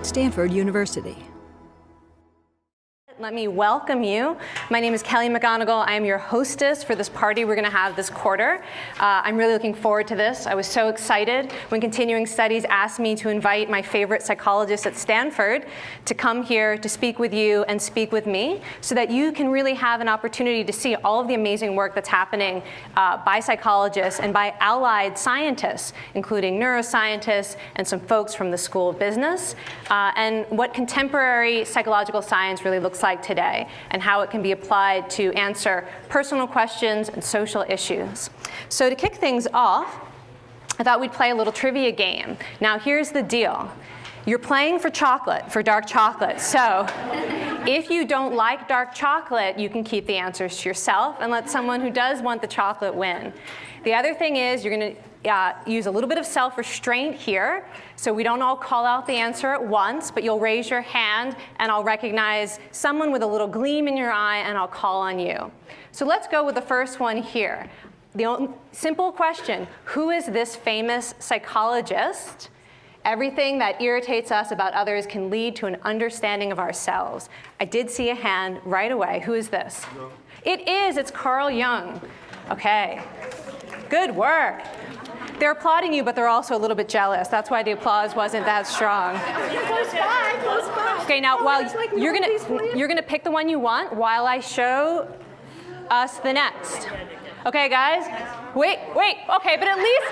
Stanford University. Let me welcome you. My name is Kelly McGonigal. I am your hostess for this party we're going to have this quarter. I'm really looking forward to this. I was so excited when Continuing Studies asked me to invite my favorite psychologist at Stanford to come here to speak with you and speak with me so that you can really have an opportunity to see all of the amazing work that's happening by psychologists and by allied scientists, including neuroscientists and some folks from the School of Business, and what contemporary psychological science really looks like today and how it can be applied to answer personal questions and social issues. So to kick things off, I thought we'd play a little trivia game. Now here's the deal. You're playing for chocolate, for dark chocolate. So if you don't like dark chocolate, you can keep the answers to yourself and let someone who does want the chocolate win. The other thing is you're going to use a little bit of self-restraint here, so we don't all call out the answer at once, but you'll raise your hand and I'll recognize someone with a little gleam in your eye and I'll call on you. So let's go with the first one here. The simple question, who is this famous psychologist? Everything that irritates us about others can lead to an understanding of ourselves. I did see a hand right away. Who is this? No. It's Carl Jung. Okay, good work. They're applauding you, but they're also a little bit jealous. That's why the applause wasn't that strong. Close by. Okay, now while you're gonna pick the one you want while I show us the next. Okay, guys? Wait, okay, but at least,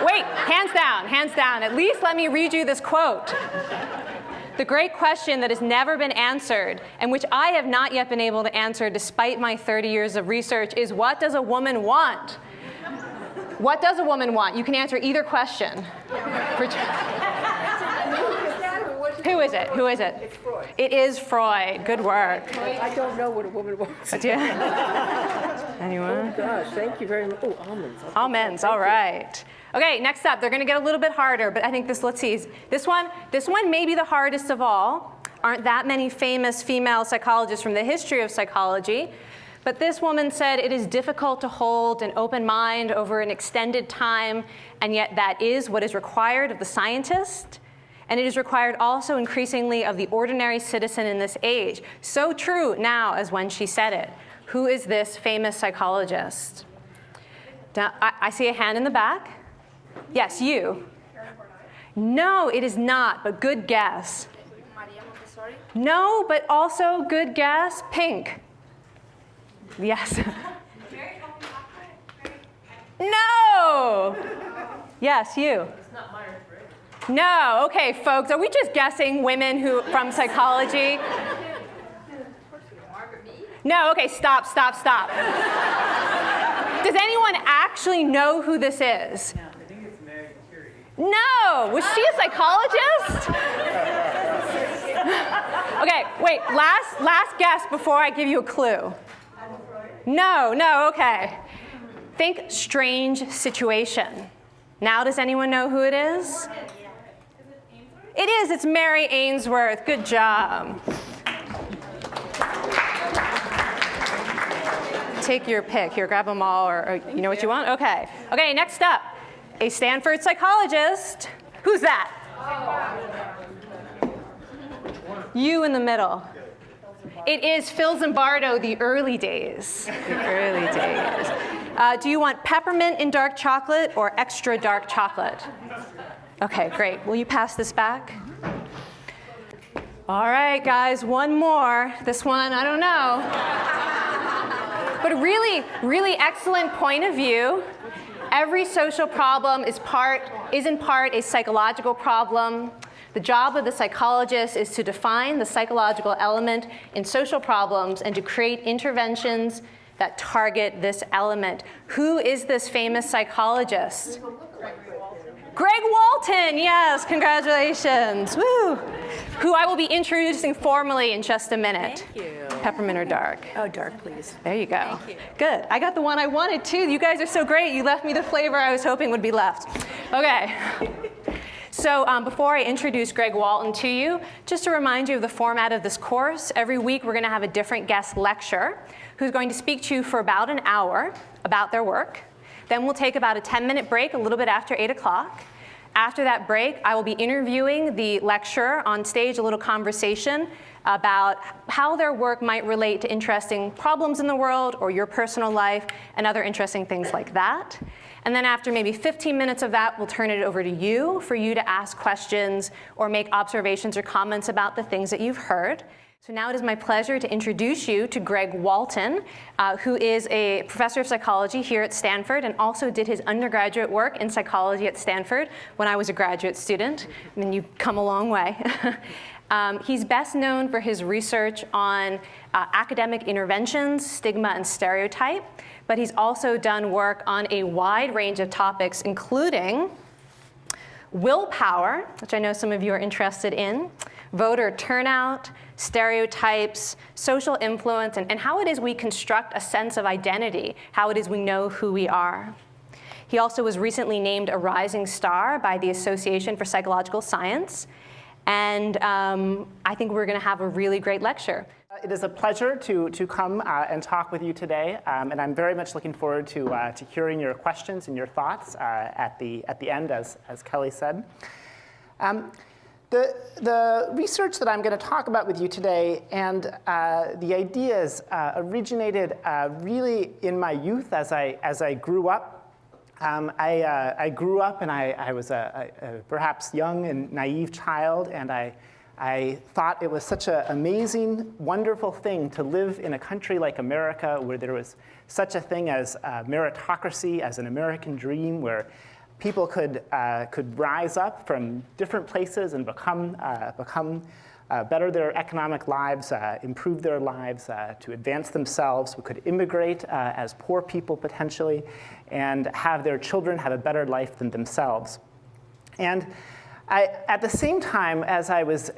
wait, hands down. At least let me read you this quote. The great question that has never been answered, and which I have not yet been able to answer despite my 30 years of research, is what does a woman want? What does a woman want? You can answer either question. Who is it? It's Freud. It is Freud. Good work. I don't know what a woman wants. Anyone? Oh gosh, thank you very much. Oh, almonds. Almonds, all right. Okay, next up, they're going to get a little bit harder, but I think let's see. This one may be the hardest of all. Aren't that many famous female psychologists from the history of psychology. But this woman said it is difficult to hold an open mind over an extended time, and yet that is what is required of the scientist. And it is required also increasingly of the ordinary citizen in this age. So true now as when she said it. Who is this famous psychologist? Now, I see a hand in the back. Yes, you. No, it is not, but good guess. No, but also good guess. Pink. Yes. No! Yes, you. No, okay, folks, are we just guessing women from psychology? No, okay, stop. Does anyone actually know who this is? I think it's Mary Curie. No, was she a psychologist? Okay, wait, last guess before I give you a clue. No, okay. Think strange situation. Now does anyone know who it is? It is, it's Mary Ainsworth. Good job. Take your pick. Here, grab them all, or you know what you want? Okay, next up, a Stanford psychologist. Who's that? You in the middle. It is Phil Zimbardo, the early days. Do you want peppermint in dark chocolate or extra dark chocolate? Okay, great. Will you pass this back? All right, guys, one more. This one, I don't know. But a really excellent point of view. Every social problem is in part a psychological problem. The job of the psychologist is to define the psychological element in social problems and to create interventions that target this element. Who is this famous psychologist? Greg Walton, yes, congratulations. Woo! Who I will be introducing formally in just a minute. Thank you. Peppermint or dark? Oh, dark, please. There you go. Thank you. Good. I got the one I wanted too. You guys are so great. You left me the flavor I was hoping would be left. Okay. So before I introduce Greg Walton to you, just to remind you of the format of this course, every week we're going to have a different guest lecture who's going to speak to you for about an hour about their work. Then we'll take about a 10-minute break a little bit after 8 o'clock. After that break, I will be interviewing the lecturer on stage, a little conversation about how their work might relate to interesting problems in the world or your personal life and other interesting things like that. And then after maybe 15 minutes of that, we'll turn it over to you for you to ask questions or make observations or comments about the things that you've heard. So now it is my pleasure to introduce you to Greg Walton, who is a professor of psychology here at Stanford and also did his undergraduate work in psychology at Stanford when I was a graduate student. I mean, you've come a long way. He's best known for his research on academic interventions, stigma, and stereotype, but he's also done work on a wide range of topics, including willpower, which I know some of you are interested in, voter turnout, stereotypes, social influence, and how it is we construct a sense of identity, how it is we know who we are. He also was recently named a rising star by the Association for Psychological Science, and I think we're going to have a really great lecture. It is a pleasure to come and talk with you today, and I'm very much looking forward to hearing your questions and your thoughts at the end, as Kelly said. The research that I'm going to talk about with you today and the ideas originated really in my youth as I grew up. I grew up and I was a perhaps young and naive child, and I thought it was such an amazing, wonderful thing to live in a country like America where there was such a thing as meritocracy, as an American dream, where people could rise up from different places and better their economic lives, improve their lives, to advance themselves. We could immigrate as poor people potentially, and have their children have a better life than themselves. And at the same time, as I was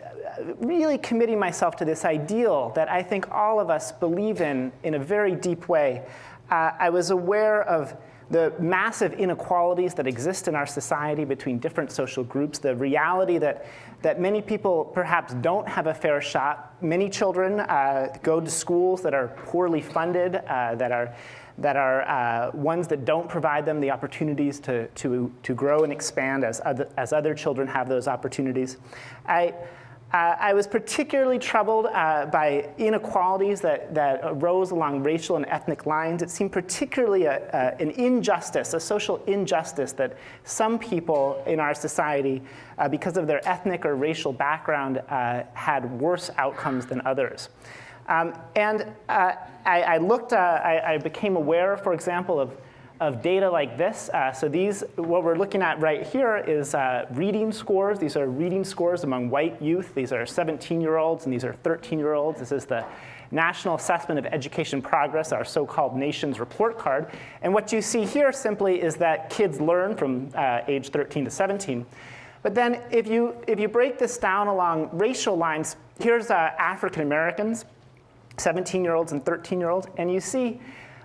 really committing myself to this ideal that I think all of us believe in a very deep way, I was aware of the massive inequalities that exist in our society between different social groups, the reality that many people perhaps don't have a fair shot. Many children go to schools that are poorly funded, that are ones that don't provide them the opportunities to grow and expand as other children have those opportunities. I was particularly troubled by inequalities that arose along racial and ethnic lines. It seemed particularly an injustice, a social injustice, that some people in our society, because of their ethnic or racial background, had worse outcomes than others. I became aware, for example, of data like this. So what we're looking at right here is reading scores. These are reading scores among white youth. These are 17-year-olds and these are 13-year-olds. This is the National Assessment of Education Progress, our so-called nation's report card. And what you see here simply is that kids learn from age 13 to 17. But then if you break this down along racial lines, here's African Americans, 17-year-olds and 13-year-olds, and you see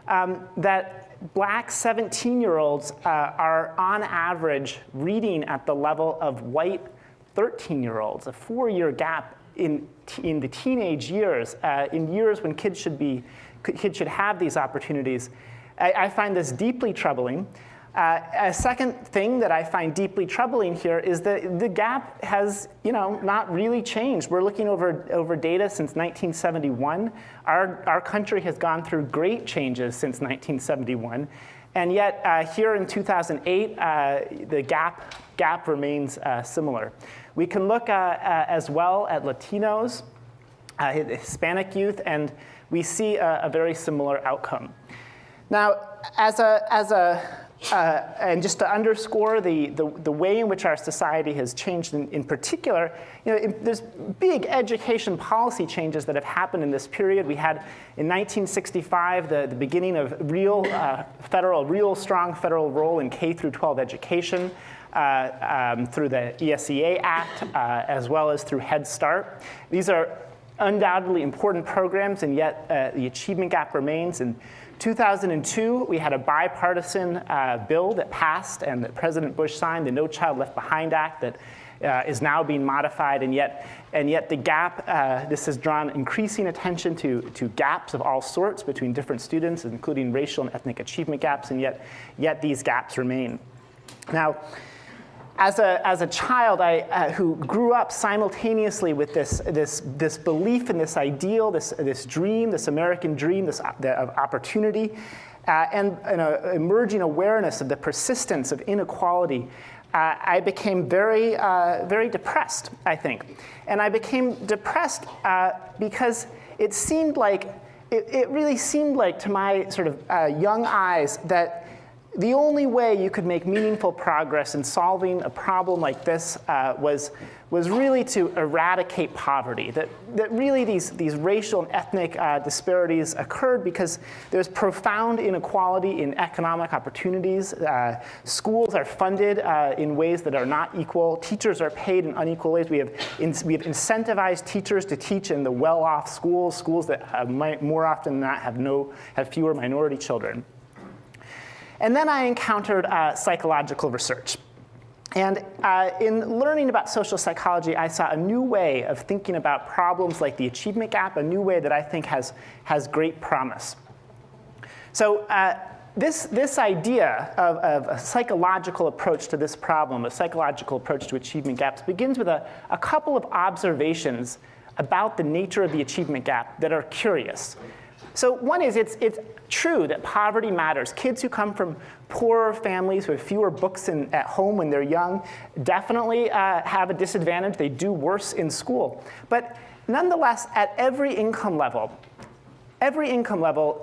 that Black 17-year-olds are on average reading at the level of white 13-year-olds, a 4-year gap in the teenage years, in years when kids should have these opportunities. I find this deeply troubling. A second thing that I find deeply troubling here is that the gap has, not really changed. We're looking over data since 1971. Our country has gone through great changes since 1971, and yet here in 2008, the gap remains similar. We can look as well at Latinos, Hispanic youth, and we see a very similar outcome. Now, and just to underscore the way in which our society has changed in particular, there's big education policy changes that have happened in this period. We had in 1965 the beginning of real strong federal role in K through 12 education through the ESEA Act, as well as through Head Start. These are undoubtedly important programs, and yet the achievement gap remains. In 2002, we had a bipartisan bill that passed and that President Bush signed, the No Child Left Behind Act, that is now being modified, and yet the gap, this has drawn increasing attention to gaps of all sorts between different students, including racial and ethnic achievement gaps, and yet these gaps remain. Now, As a child, who grew up simultaneously with this belief in this ideal, this dream, this American dream, of opportunity, and an emerging awareness of the persistence of inequality, I became very, very depressed, I think. And I became depressed because it seemed like, it really seemed like to my sort of young eyes that the only way you could make meaningful progress in solving a problem like this was really to eradicate poverty. That really these racial and ethnic disparities occurred because there's profound inequality in economic opportunities. Schools are funded in ways that are not equal. Teachers are paid in unequal ways. We have incentivized teachers to teach in the well-off schools that might more often than not have fewer minority children. And then I encountered psychological research. And in learning about social psychology, I saw a new way of thinking about problems like the achievement gap, a new way that I think has great promise. So this idea of a psychological approach to this problem, a psychological approach to achievement gaps, begins with a couple of observations about the nature of the achievement gap that are curious. So one is it's true that poverty matters. Kids who come from poorer families with fewer books at home when they're young definitely have a disadvantage. They do worse in school. But nonetheless, at every income level,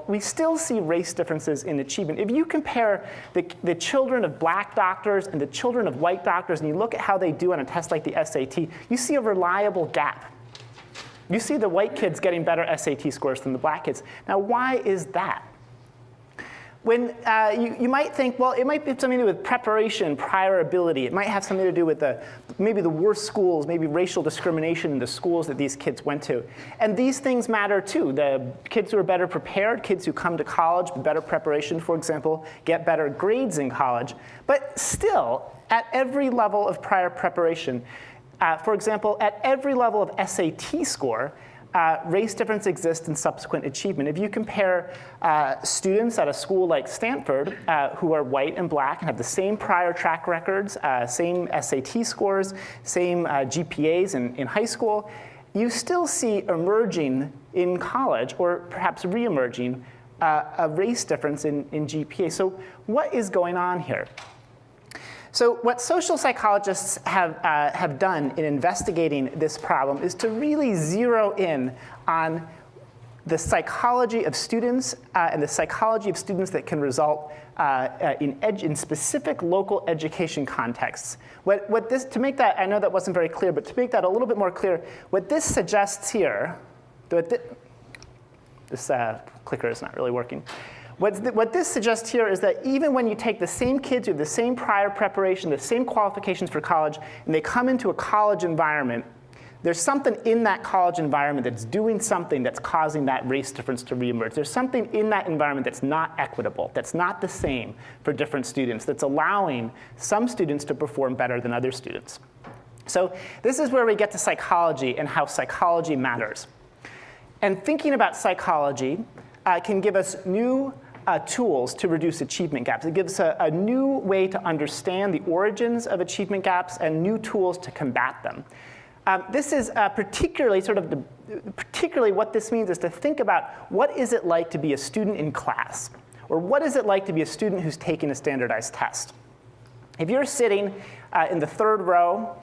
we still see race differences in achievement. If you compare the children of black doctors and the children of white doctors, and you look at how they do on a test like the SAT, you see a reliable gap. You see the white kids getting better SAT scores than the black kids. Now, why is that? When you might think, well, it might be something to do with preparation, prior ability. It might have something to do with maybe the worst schools, maybe racial discrimination in the schools that these kids went to. And these things matter too. The kids who are better prepared, kids who come to college with better preparation, for example, get better grades in college. But still, at every level of prior preparation, for example, at every level of SAT score, race difference exists in subsequent achievement. If you compare students at a school like Stanford who are white and black and have the same prior track records, same SAT scores, same GPAs in high school, you still see emerging in college, or perhaps re-emerging, a race difference in GPA. So what is going on here? So what social psychologists have done in investigating this problem is to really zero in on the psychology of students and the psychology of students that can result in specific local education contexts. To make that, I know that wasn't very clear, but to make that a little bit more clear, what this suggests here, this clicker is not really working. What this suggests here is that even when you take the same kids who have the same prior preparation, the same qualifications for college, and they come into a college environment, there's something in that college environment that's doing something that's causing that race difference to reemerge. There's something in that environment that's not equitable, that's not the same for different students, that's allowing some students to perform better than other students. So this is where we get to psychology and how psychology matters. And thinking about psychology can give us new tools to reduce achievement gaps. It gives a new way to understand the origins of achievement gaps and new tools to combat them. This is particularly what this means is to think about what is it like to be a student in class, or what is it like to be a student who's taking a standardized test. If you're sitting in the third row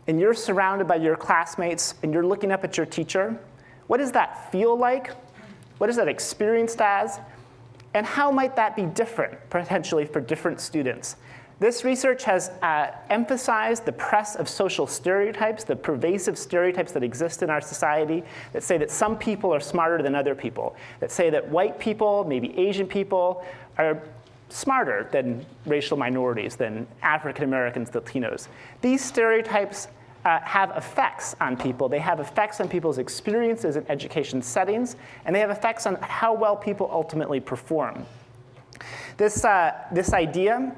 and you're surrounded by your classmates and you're looking up at your teacher, what does that feel like? What is that experienced as? And how might that be different, potentially, for different students? This research has emphasized the press of social stereotypes, the pervasive stereotypes that exist in our society that say that some people are smarter than other people, that say that white people, maybe Asian people, are smarter than racial minorities, than African Americans, Latinos. These stereotypes have effects on people. They have effects on people's experiences in education settings, and they have effects on how well people ultimately perform. This idea,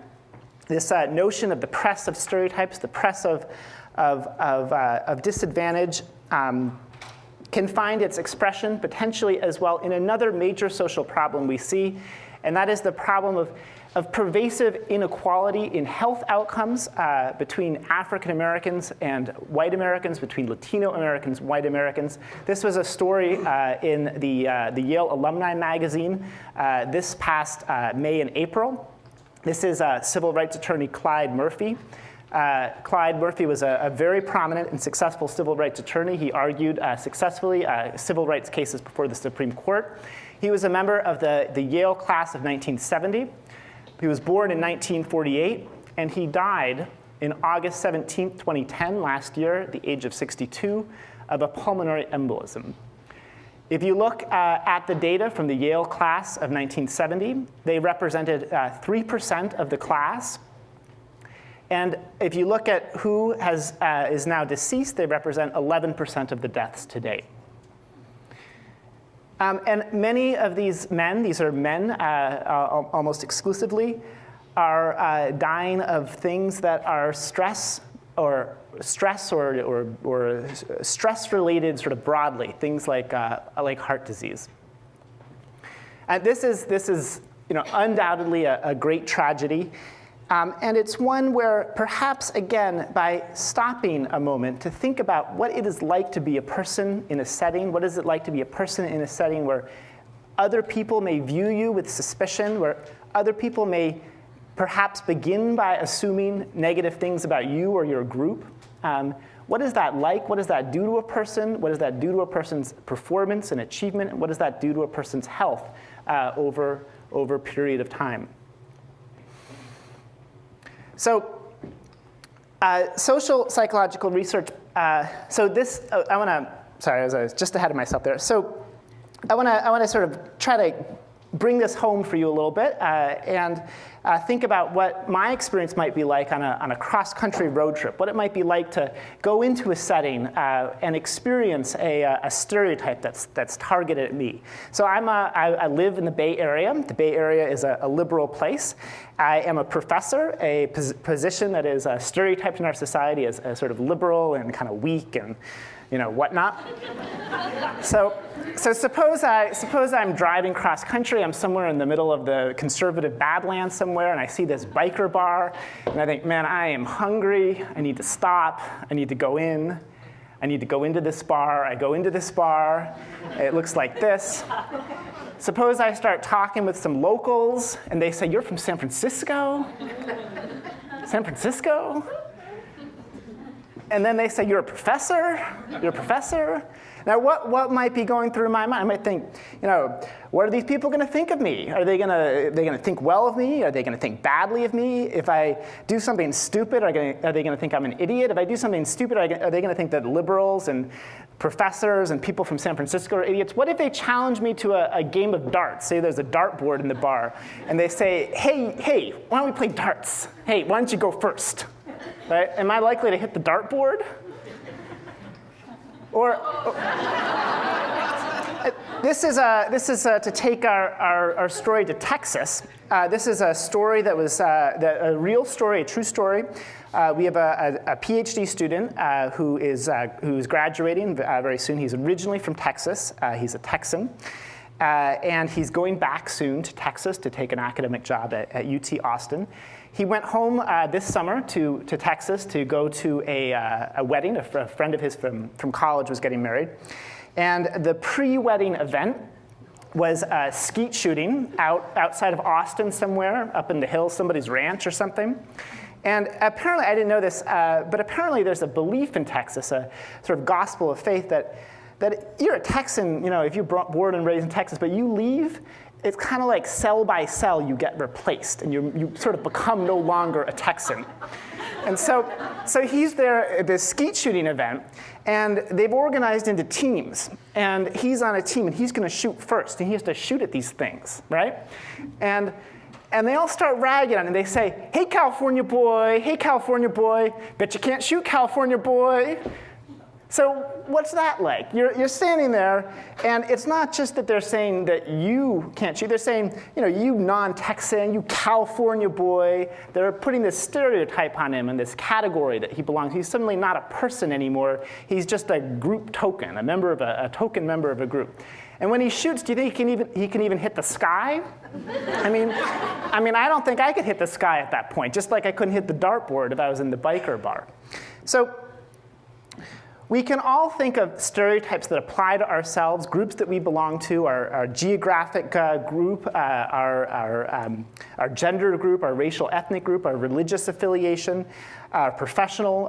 this notion of the press of stereotypes, the press of disadvantage, can find its expression potentially as well in another major social problem we see, and that is the problem of pervasive inequality in health outcomes between African Americans and white Americans, between Latino Americans, white Americans. This was a story in the Yale Alumni Magazine this past May and April. This is civil rights attorney Clyde Murphy. Clyde Murphy was a very prominent and successful civil rights attorney. He argued successfully civil rights cases before the Supreme Court. He was a member of the Yale class of 1970. He was born in 1948, and he died in August 17, 2010, last year, at the age of 62, of a pulmonary embolism. If you look at the data from the Yale class of 1970, they represented 3% of the class. And if you look at who is now deceased, they represent 11% of the deaths to date. And many of these men, these are men almost exclusively, are dying of things that are stress or stress-related sort of broadly, things like heart disease. And this is undoubtedly a great tragedy. And it's one where perhaps, again, by stopping a moment to think about what it is like to be a person in a setting, what is it like to be a person in a setting where other people may view you with suspicion, where other people may perhaps begin by assuming negative things about you or your group. What is that like? What does that do to a person? What does that do to a person's performance and achievement? And what does that do to a person's health over a period of time? So social psychological research, so this, I was just ahead of myself there. So I want to sort of try to bring this home for you a little bit and think about what my experience might be like on a cross-country road trip, what it might be like to go into a setting and experience a stereotype that's targeted at me. So I live in the Bay Area. The Bay Area is a liberal place. I am a professor, a position that is stereotyped in our society as sort of liberal and kind of weak and whatnot. So suppose I'm driving cross country. I'm somewhere in the middle of the conservative Badlands somewhere, and I see this biker bar, and I think, man, I am hungry. I need to stop. I need to go in. I need to go into this bar. I go into this bar. It looks like this. Suppose I start talking with some locals, and they say, "You're from San Francisco? San Francisco?" And then they say, "You're a professor? You're a professor?" Now, what might be going through my mind? I might think, what are these people going to think of me? Are they going to think well of me? Are they going to think badly of me? If I do something stupid, are they going to think I'm an idiot? If I do something stupid, are they going to think that liberals and professors and people from San Francisco are idiots? What if they challenge me to a game of darts? Say there's a dartboard in the bar, and they say, hey, why don't we play darts? Hey, why don't you go first? Right? Am I likely to hit the dartboard? Or this is to take our story to Texas. This is a story that was a real story, a true story. We have a PhD student who's graduating very soon. He's originally from Texas. He's a Texan. And he's going back soon to Texas to take an academic job at UT Austin. He went home this summer to Texas to go to a wedding. A friend of his from college was getting married. And the pre-wedding event was skeet shooting outside of Austin somewhere, up in the hills, somebody's ranch or something. And apparently, I didn't know this, but apparently there's a belief in Texas, a sort of gospel of faith that you're a Texan, if you're born and raised in Texas, but you leave, it's kind of like cell by cell you get replaced, and you sort of become no longer a Texan. And so he's there at this skeet shooting event, and they've organized into teams, and he's on a team, and he's going to shoot first, and he has to shoot at these things, right? And they all start ragging on him, and they say, "Hey, California boy, bet you can't shoot, California boy." So what's that like? You're standing there, and it's not just that they're saying that you can't shoot. They're saying, you non-Texan, you California boy. They're putting this stereotype on him in this category that he belongs. He's suddenly not a person anymore. He's just a group token, a token member of a group. And when he shoots, do you think he can even hit the sky? I mean, I don't think I could hit the sky at that point, just like I couldn't hit the dartboard if I was in the biker bar. So we can all think of stereotypes that apply to ourselves, groups that we belong to, our geographic group, our gender group, our racial ethnic group, our religious affiliation, our professional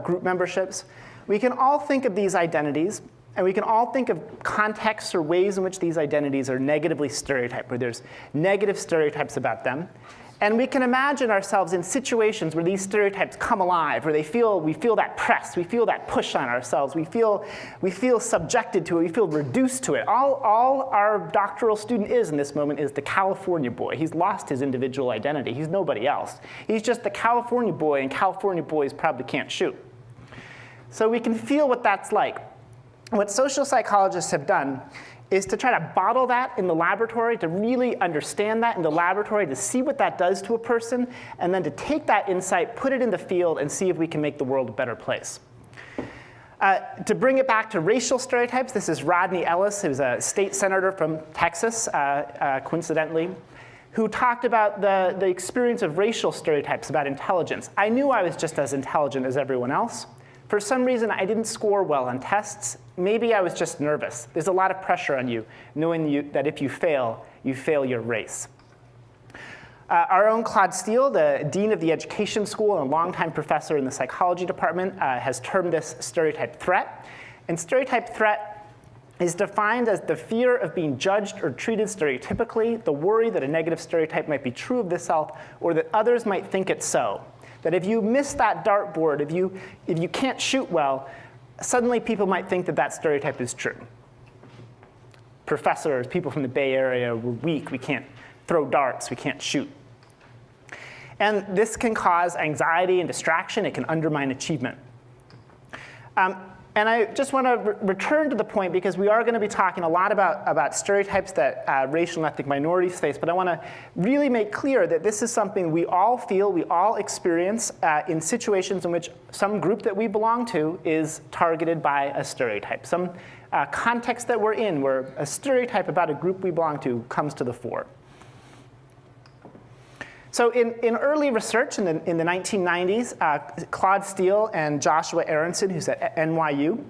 group memberships. We can all think of these identities, and we can all think of contexts or ways in which these identities are negatively stereotyped, where there's negative stereotypes about them. And we can imagine ourselves in situations where these stereotypes come alive, where we feel that press, we feel that push on ourselves, we feel subjected to it, we feel reduced to it. All our doctoral student is in this moment is the California boy. He's lost his individual identity. He's nobody else. He's just the California boy, and California boys probably can't shoot. So we can feel what that's like. What social psychologists have done is to try to bottle that in the laboratory, to really understand that in the laboratory, to see what that does to a person, and then to take that insight, put it in the field, and see if we can make the world a better place. To bring it back to racial stereotypes, this is Rodney Ellis, who's a state senator from Texas, coincidentally, who talked about the experience of racial stereotypes about intelligence. I knew I was just as intelligent as everyone else. For some reason, I didn't score well on tests. Maybe I was just nervous. There's a lot of pressure on you, knowing that if you fail your race. Our own Claude Steele, the dean of the education school and a longtime professor in the psychology department, has termed this stereotype threat. And stereotype threat is defined as the fear of being judged or treated stereotypically, the worry that a negative stereotype might be true of the self, or that others might think it so. That if you miss that dartboard, if you can't shoot well, suddenly people might think that stereotype is true. Professors, people from the Bay Area, we're weak, we can't throw darts, we can't shoot. And this can cause anxiety and distraction. It can undermine achievement. And I just want to return to the point, because we are going to be talking a lot about stereotypes that racial and ethnic minorities face, but I want to really make clear that this is something we all feel, we all experience in situations in which some group that we belong to is targeted by a stereotype. Some context that we're in where a stereotype about a group we belong to comes to the fore. So in early research in the 1990s, Claude Steele and Joshua Aronson, who's at NYU,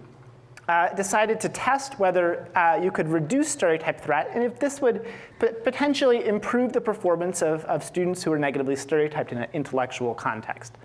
decided to test whether you could reduce stereotype threat, and if this would potentially improve the performance of students who are negatively stereotyped in an intellectual context.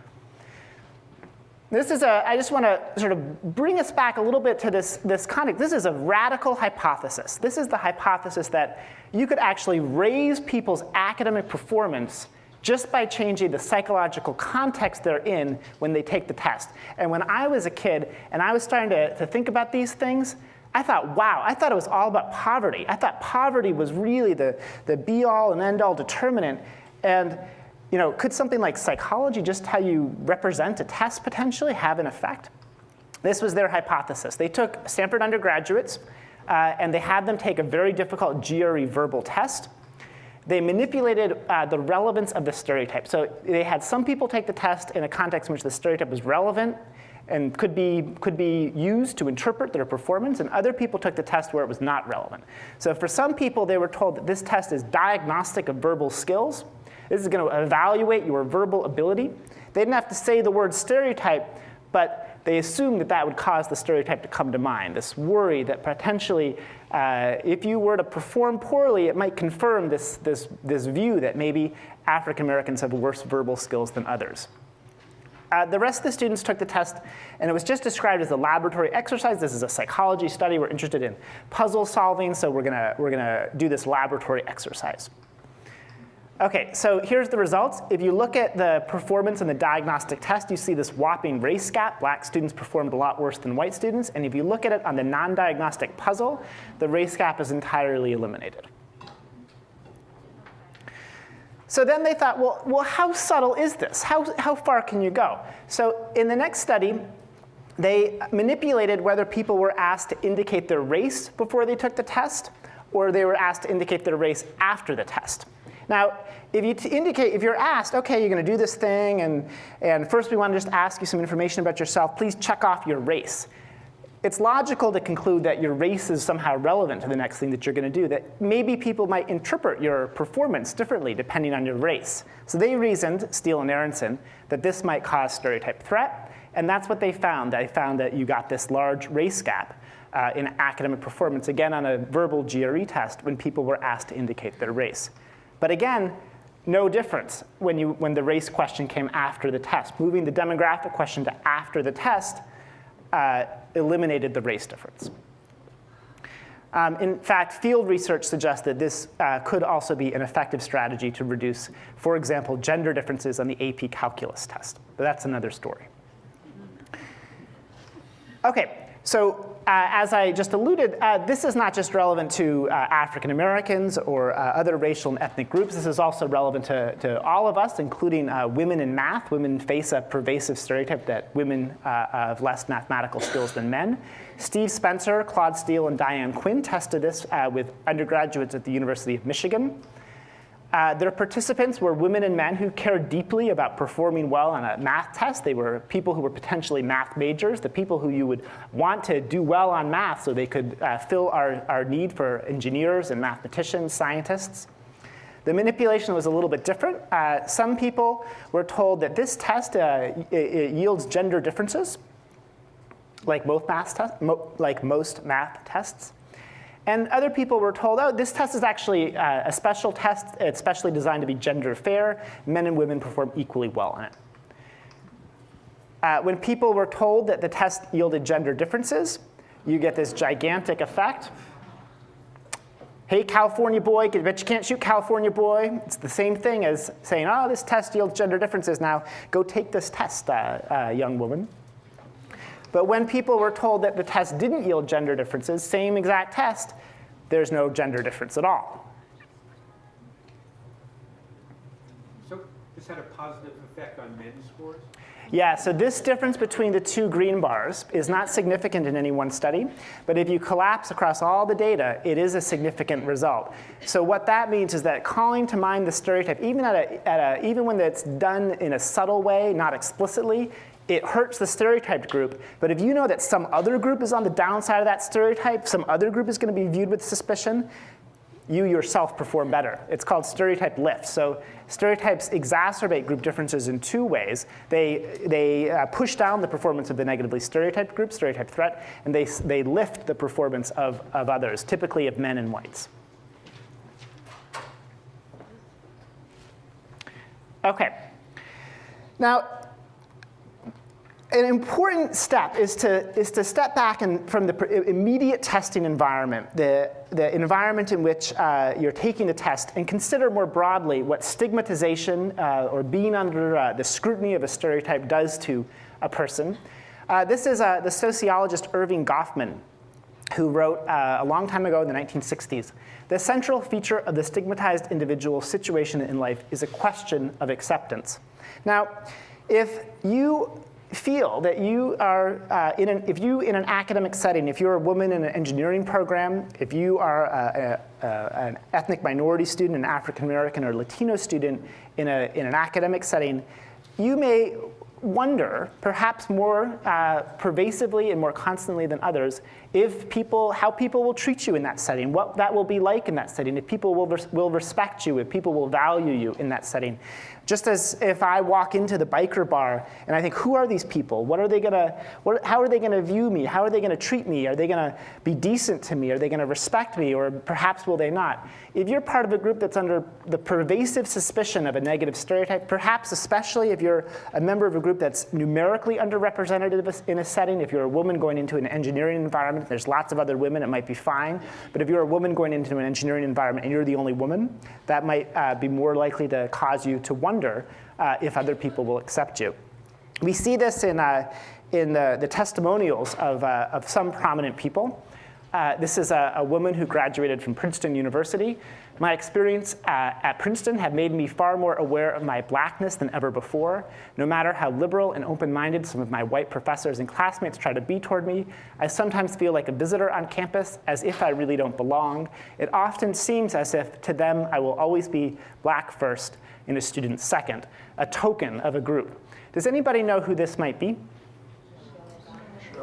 I just want to sort of bring us back a little bit to this context. This is a radical hypothesis. This is the hypothesis that you could actually raise people's academic performance just by changing the psychological context they're in when they take the test. And when I was a kid and I was starting to think about these things, I thought, wow, I thought it was all about poverty. I thought poverty was really the be-all and end-all determinant. And could something like psychology, just how you represent a test potentially, have an effect? This was their hypothesis. They took Stanford undergraduates and they had them take a very difficult GRE verbal test. They manipulated the relevance of the stereotype. So they had some people take the test in a context in which the stereotype was relevant and could be used to interpret their performance, and other people took the test where it was not relevant. So for some people, they were told that this test is diagnostic of verbal skills. This is going to evaluate your verbal ability. They didn't have to say the word stereotype, but they assumed that would cause the stereotype to come to mind, this worry that potentially if you were to perform poorly, it might confirm this view that maybe African Americans have worse verbal skills than others. The rest of the students took the test, and it was just described as a laboratory exercise. This is a psychology study. We're interested in puzzle solving, so we're gonna do this laboratory exercise. Okay, so here's the results. If you look at the performance in the diagnostic test, you see this whopping race gap. Black students performed a lot worse than white students. And if you look at it on the non-diagnostic puzzle, the race gap is entirely eliminated. So then they thought, well, how subtle is this? How far can you go? So in the next study, they manipulated whether people were asked to indicate their race before they took the test, or they were asked to indicate their race after the test. Now, if you're asked, okay, you're going to do this thing, and first we want to just ask you some information about yourself, please check off your race. It's logical to conclude that your race is somehow relevant to the next thing that you're going to do, that maybe people might interpret your performance differently depending on your race. So they reasoned, Steele and Aronson, that this might cause stereotype threat, and that's what they found. They found that you got this large race gap in academic performance, again on a verbal GRE test when people were asked to indicate their race. But again, no difference when the race question came after the test. Moving the demographic question to after the test eliminated the race difference. In fact, field research suggests that this could also be an effective strategy to reduce, for example, gender differences on the AP Calculus test. But that's another story. OK, so as I just alluded, this is not just relevant to African Americans or other racial and ethnic groups. This is also relevant to all of us, including women in math. Women face a pervasive stereotype that women have less mathematical skills than men. Steve Spencer, Claude Steele, and Diane Quinn tested this with undergraduates at the University of Michigan. Their participants were women and men who cared deeply about performing well on a math test. They were people who were potentially math majors, the people who you would want to do well on math so they could fill our need for engineers and mathematicians, scientists. The manipulation was a little bit different. Some people were told that this test it yields gender differences, like most math tests. And other people were told, oh, this test is actually a special test. It's specially designed to be gender fair. Men and women perform equally well on it. When people were told that the test yielded gender differences, you get this gigantic effect. Hey, California boy, bet you can't shoot, California boy. It's the same thing as saying, oh, this test yields gender differences. Now, go take this test, young woman. But when people were told that the test didn't yield gender differences, same exact test, there's no gender difference at all. So this had a positive effect on men's scores? Yeah, so this difference between the two green bars is not significant in any one study. But if you collapse across all the data, it is a significant result. So what that means is that calling to mind the stereotype, even even when it's done in a subtle way, not explicitly, it hurts the stereotyped group. But if you know that some other group is on the downside of that stereotype, some other group is going to be viewed with suspicion, you yourself perform better. It's called stereotype lift. So stereotypes exacerbate group differences in two ways. They push down the performance of the negatively stereotyped group, stereotype threat, and they lift the performance of others, typically of men and whites. OK. Now, an important step is to step back from the immediate testing environment, the environment in which you're taking the test, and consider more broadly what stigmatization or being under the scrutiny of a stereotype does to a person. This is the sociologist Irving Goffman, who wrote a long time ago in the 1960s, "The central feature of the stigmatized individual's situation in life is a question of acceptance." Now, if you feel that you are in an academic setting, if you're a woman in an engineering program, if you are an ethnic minority student, an African American or Latino student in an academic setting, you may wonder, perhaps more pervasively and more constantly than others, how people will treat you in that setting, what that will be like in that setting, if people will respect you, if people will value you in that setting. Just as if I walk into the biker bar and I think, who are these people? How are they going to view me? How are they going to treat me? Are they going to be decent to me? Are they going to respect me? Or perhaps will they not? If you're part of a group that's under the pervasive suspicion of a negative stereotype, perhaps especially if you're a member of a group that's numerically underrepresented in a setting, if you're a woman going into an engineering environment, there's lots of other women, it might be fine. But if you're a woman going into an engineering environment and you're the only woman, that might be more likely to cause you to wonder if other people will accept you. We see this in the testimonials of some prominent people. This is a woman who graduated from Princeton University, My experience at Princeton have made me far more aware of my blackness than ever before. No matter how liberal and open-minded some of my white professors and classmates try to be toward me, I sometimes feel like a visitor on campus, as if I really don't belong. It often seems as if to them I will always be black first and a student second, a token of a group. Does anybody know who this might be?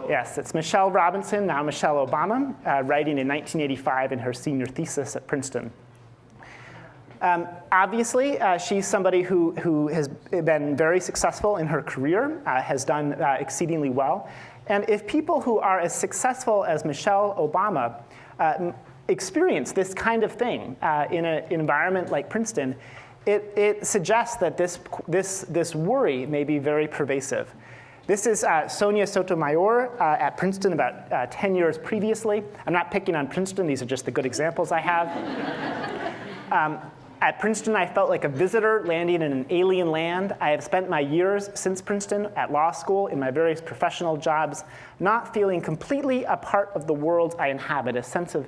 Yes, it's Michelle Robinson, now Michelle Obama, writing in 1985 in her senior thesis at Princeton. Obviously, she's somebody who has been very successful in her career, has done exceedingly well. And if people who are as successful as Michelle Obama experience this kind of thing in an environment like Princeton, it suggests that this worry may be very pervasive. This is Sonia Sotomayor at Princeton about 10 years previously. I'm not picking on Princeton. These are just the good examples I have. At Princeton, I felt like a visitor landing in an alien land. I have spent my years since Princeton at law school in my various professional jobs, not feeling completely a part of the world I inhabit, a sense of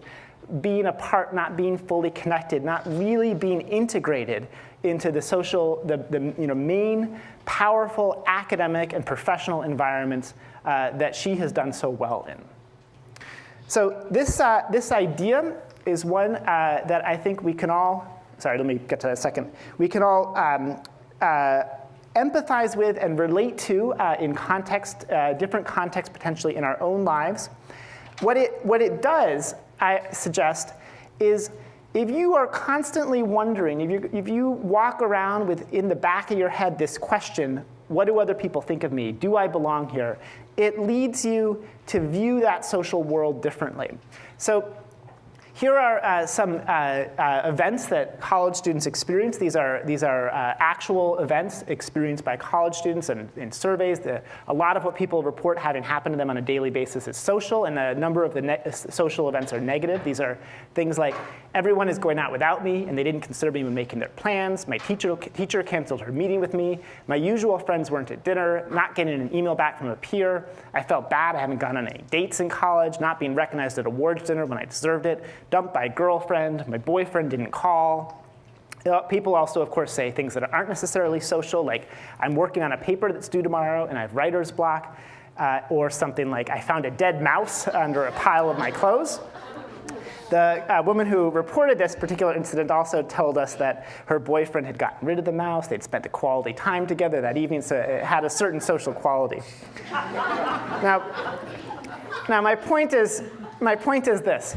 being apart, not being fully connected, not really being integrated into the social, the main powerful academic and professional environments that she has done so well in. So this idea is one that I think we can all, sorry, let me get to that in a second. We can all empathize with and relate to in context, different contexts potentially in our own lives. What it does, I suggest, is if you are constantly wondering, if you walk around with in the back of your head this question, what do other people think of me? Do I belong here? It leads you to view that social world differently. So here are some events that college students experience. These are actual events experienced by college students, and in surveys, a lot of what people report having happened to them on a daily basis is social, and a number of the social events are negative. These are things like, everyone is going out without me, and they didn't consider me when making their plans. My teacher canceled her meeting with me. My usual friends weren't at dinner. Not getting an email back from a peer. I felt bad. I haven't gone on any dates in college. Not being recognized at awards dinner when I deserved it. Dumped by a girlfriend. My boyfriend didn't call. People also, of course, say things that aren't necessarily social, like I'm working on a paper that's due tomorrow and I have writer's block, or something like I found a dead mouse under a pile of my clothes. The woman who reported this particular incident also told us that her boyfriend had gotten rid of the mouse. They'd spent a quality time together that evening, so it had a certain social quality. Now my point is this.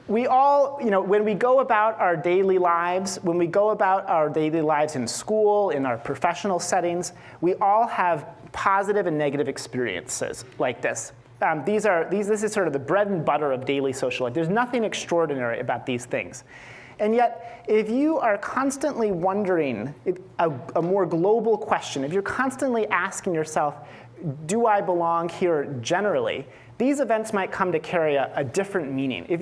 We all, when we go about our daily lives, in school, in our professional settings, we all have positive and negative experiences like this. This is sort of the bread and butter of daily social life. There's nothing extraordinary about these things. And yet, if you are constantly wondering a more global question, if you're constantly asking yourself, do I belong here generally, these events might come to carry a different meaning. If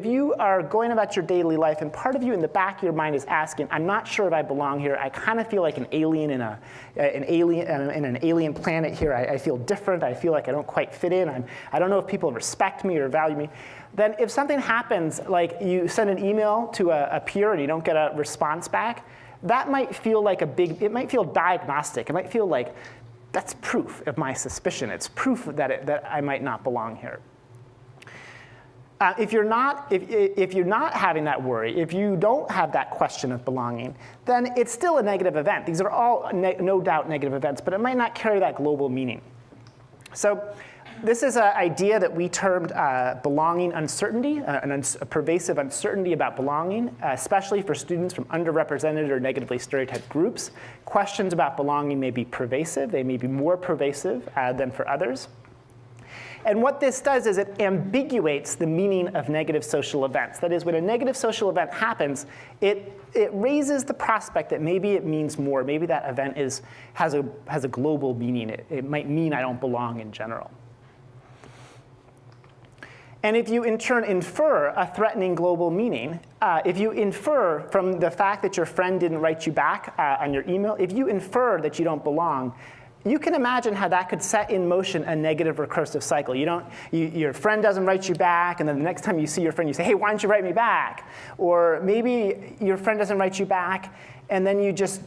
you are going about your daily life and part of you in the back of your mind is asking, I'm not sure if I belong here. I kind of feel like an alien in an alien planet here. I feel different. I feel like I don't quite fit in. I don't know if people respect me or value me. Then if something happens, like you send an email to a peer and you don't get a response back, that might feel like it might feel diagnostic. It might feel like, that's proof of my suspicion. It's proof that I might not belong here. If you're not having that worry, if you don't have that question of belonging, then it's still a negative event. These are all no doubt negative events, but it might not carry that global meaning. So this is an idea that we termed belonging uncertainty, a pervasive uncertainty about belonging, especially for students from underrepresented or negatively stereotyped groups. Questions about belonging may be pervasive. They may be more pervasive than for others. And what this does is it ambiguates the meaning of negative social events. That is, when a negative social event happens, it raises the prospect that maybe it means more. Maybe that event has a global meaning. It might mean I don't belong in general. And if you in turn infer a threatening global meaning, if you infer from the fact that your friend didn't write you back on your email, if you infer that you don't belong, you can imagine how that could set in motion a negative recursive cycle. Your friend doesn't write you back, and then the next time you see your friend, you say, hey, why don't you write me back? Or maybe your friend doesn't write you back, and then you just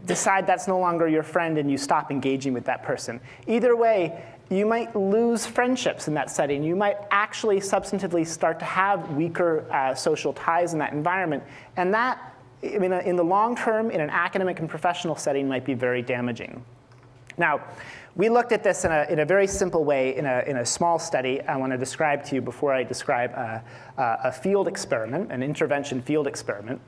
decide that's no longer your friend and you stop engaging with that person. Either way, you might lose friendships in that setting. You might actually substantively start to have weaker social ties in that environment. And that, I mean, in the long term, in an academic and professional setting, might be very damaging. Now, we looked at this in a very simple way in a small study I want to describe to you before I describe a field experiment, an intervention field experiment.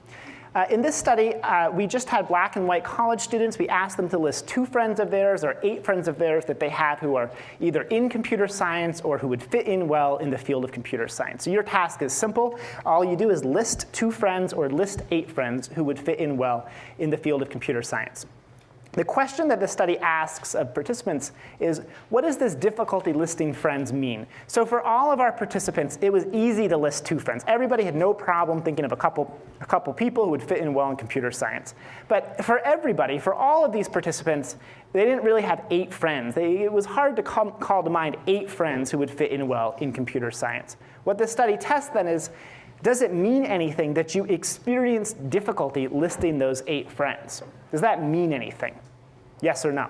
In this study, we just had black and white college students. We asked them to list 2 friends of theirs or 8 friends of theirs that they have who are either in computer science or who would fit in well in the field of computer science. So your task is simple. All you do is list 2 friends or list 8 friends who would fit in well in the field of computer science. The question that the study asks of participants is, what does this difficulty listing friends mean? So for all of our participants, it was easy to list 2 friends. Everybody had no problem thinking of a couple people who would fit in well in computer science. But for everybody, for all of these participants, they didn't really have 8 friends. It was hard to call to mind 8 friends who would fit in well in computer science. What the study tests then is, does it mean anything that you experienced difficulty listing those 8 friends? Does that mean anything? Yes or no?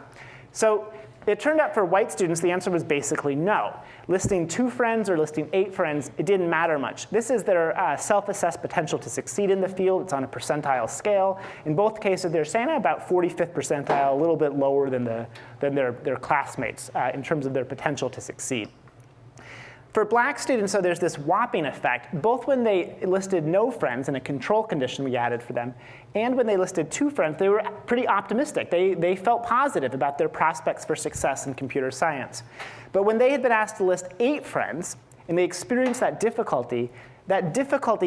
So it turned out for white students, the answer was basically no. Listing 2 friends or listing 8 friends, it didn't matter much. This is their self-assessed potential to succeed in the field. It's on a percentile scale. In both cases, they're saying about 45th percentile, a little bit lower than their classmates in terms of their potential to succeed. For black students, so there's this whopping effect, both when they listed no friends in a control condition we added for them, and when they listed 2 friends, they were pretty optimistic. They felt positive about their prospects for success in computer science. But when they had been asked to list 8 friends, and they experienced that difficulty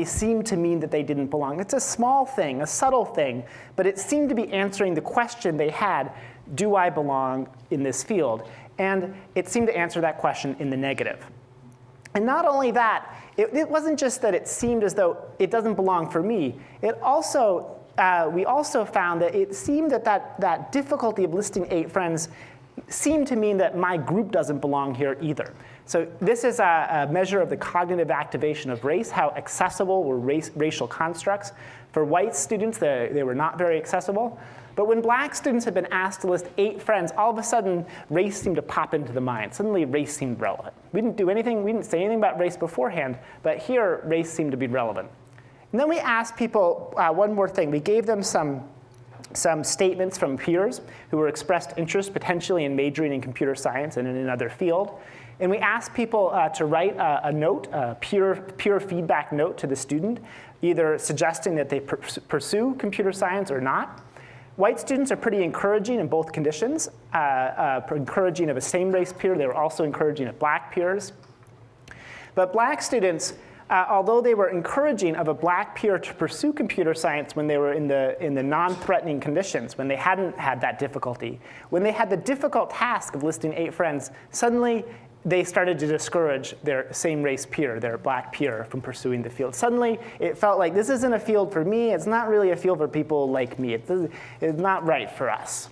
seemed to mean that they didn't belong. It's a small thing, a subtle thing, but it seemed to be answering the question they had, do I belong in this field? And it seemed to answer that question in the negative. And not only that, it wasn't just that it seemed as though it doesn't belong for me. It also, we also found that it seemed that difficulty of listing 8 friends seemed to mean that my group doesn't belong here either. So this is a measure of the cognitive activation of race, how accessible were racial constructs. For white students, they were not very accessible. But when black students had been asked to list 8 friends, all of a sudden, race seemed to pop into the mind. Suddenly, race seemed relevant. We didn't do anything, we didn't say anything about race beforehand, but here, race seemed to be relevant. And then we asked people one more thing. We gave them some statements from peers who were expressed interest potentially in majoring in computer science and in another field. And we asked people to write a note, a peer feedback note to the student, either suggesting that they pursue computer science or not. White students are pretty encouraging in both conditions, encouraging of a same-race peer. They were also encouraging of black peers. But black students, although they were encouraging of a black peer to pursue computer science when they were in the non-threatening conditions, when they hadn't had that difficulty, when they had the difficult task of listing 8 friends, suddenly they started to discourage their same-race peer, their black peer, from pursuing the field. Suddenly, it felt like this isn't a field for me. It's not really a field for people like me. It's not right for us.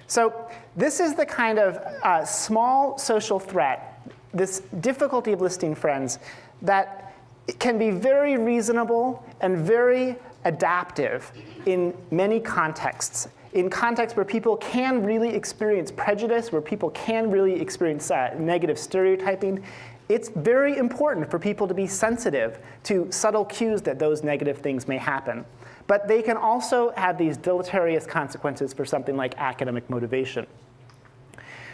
So this is the kind of small social threat, this difficulty of listing friends, that can be very reasonable and very adaptive in many contexts. In contexts where people can really experience prejudice, where people can really experience negative stereotyping, it's very important for people to be sensitive to subtle cues that those negative things may happen. But they can also have these deleterious consequences for something like academic motivation.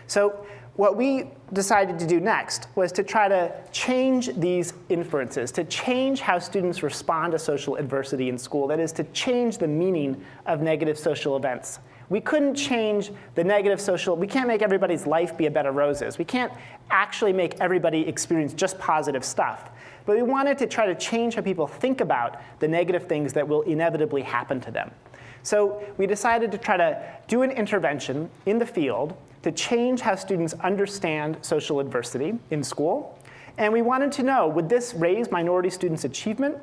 So what we decided to do next was to try to change these inferences, to change how students respond to social adversity in school. That is, to change the meaning of negative social events. We couldn't change the negative social, we can't make everybody's life be a bed of roses. We can't actually make everybody experience just positive stuff. But we wanted to try to change how people think about the negative things that will inevitably happen to them. So we decided to try to do an intervention in the field to change how students understand social adversity in school. And we wanted to know, would this raise minority students' achievement?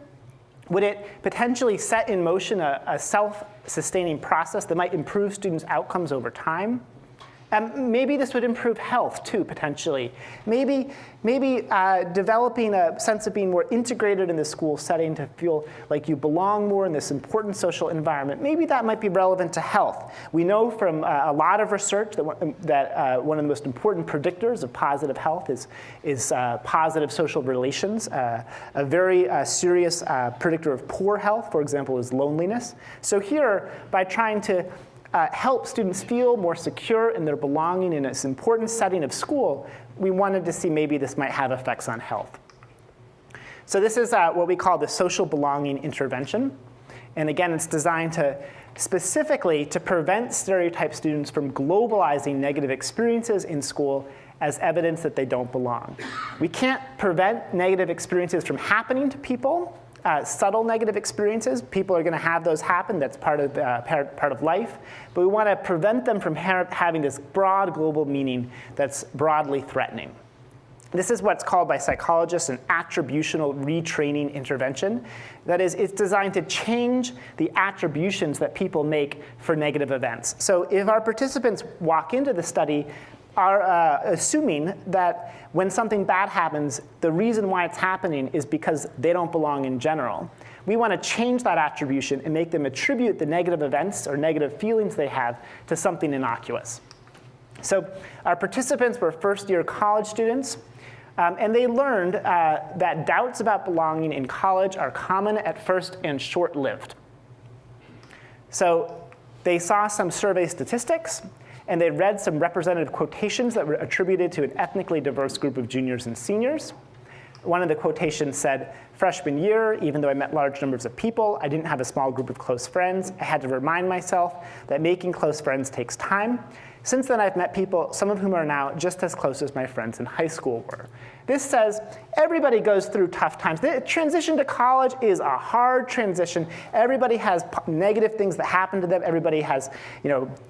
Would it potentially set in motion a self-sustaining process that might improve students' outcomes over time? Maybe this would improve health too, potentially. Maybe developing a sense of being more integrated in the school setting to feel like you belong more in this important social environment. Maybe that might be relevant to health. We know from a lot of research that one of the most important predictors of positive health is positive social relations. A very serious predictor of poor health, for example, is loneliness. So here, by trying to help students feel more secure in their belonging in this important setting of school, we wanted to see maybe this might have effects on health. So this is what we call the social belonging intervention. And again, it's designed to specifically to prevent stereotype students from globalizing negative experiences in school as evidence that they don't belong. We can't prevent negative experiences from happening to people. Subtle negative experiences, people are going to have those happen. That's part of life. But we want to prevent them from having this broad global meaning that's broadly threatening. This is what's called by psychologists an attributional retraining intervention. That is, it's designed to change the attributions that people make for negative events. So if our participants walk into the study are assuming that when something bad happens, the reason why it's happening is because they don't belong in general. We want to change that attribution and make them attribute the negative events or negative feelings they have to something innocuous. So our participants were first-year college students, and they learned that doubts about belonging in college are common at first and short-lived. So they saw some survey statistics, and they read some representative quotations that were attributed to an ethnically diverse group of juniors and seniors. One of the quotations said, "Freshman year, even though I met large numbers of people, I didn't have a small group of close friends. I had to remind myself that making close friends takes time. Since then, I've met people, some of whom are now just as close as my friends in high school were." This says everybody goes through tough times. The transition to college is a hard transition. Everybody has negative things that happen to them. Everybody has,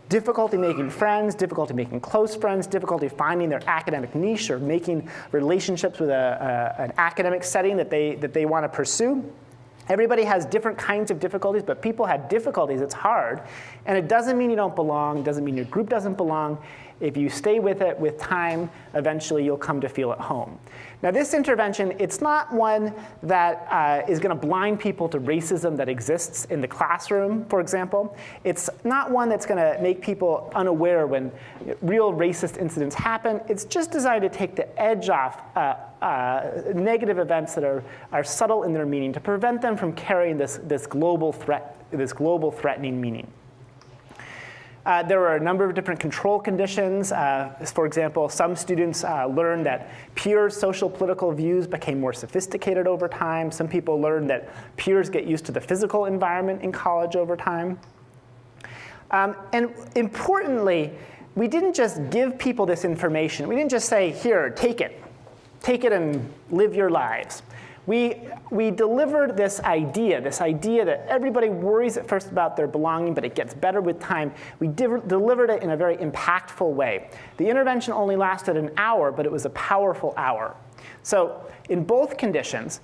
difficulty making friends, difficulty making close friends, difficulty finding their academic niche or making relationships with an academic setting that they want to pursue. Everybody has different kinds of difficulties, but people have difficulties. It's hard. And it doesn't mean you don't belong. It doesn't mean your group doesn't belong. If you stay with it with time, eventually you'll come to feel at home. Now this intervention, it's not one that is going to blind people to racism that exists in the classroom, for example. It's not one that's going to make people unaware when real racist incidents happen. It's just designed to take the edge off negative events that are subtle in their meaning, to prevent them from carrying this global threatening meaning. There were a number of different control conditions. For example, some students learned that peers' social political views became more sophisticated over time. Some people learned that peers get used to the physical environment in college over time. And importantly, we didn't just give people this information. We didn't just say, here, take it. Take it and live your lives. We delivered this idea that everybody worries at first about their belonging, but it gets better with time. We delivered it in a very impactful way. The intervention only lasted an hour, but it was a powerful hour. So in both conditions,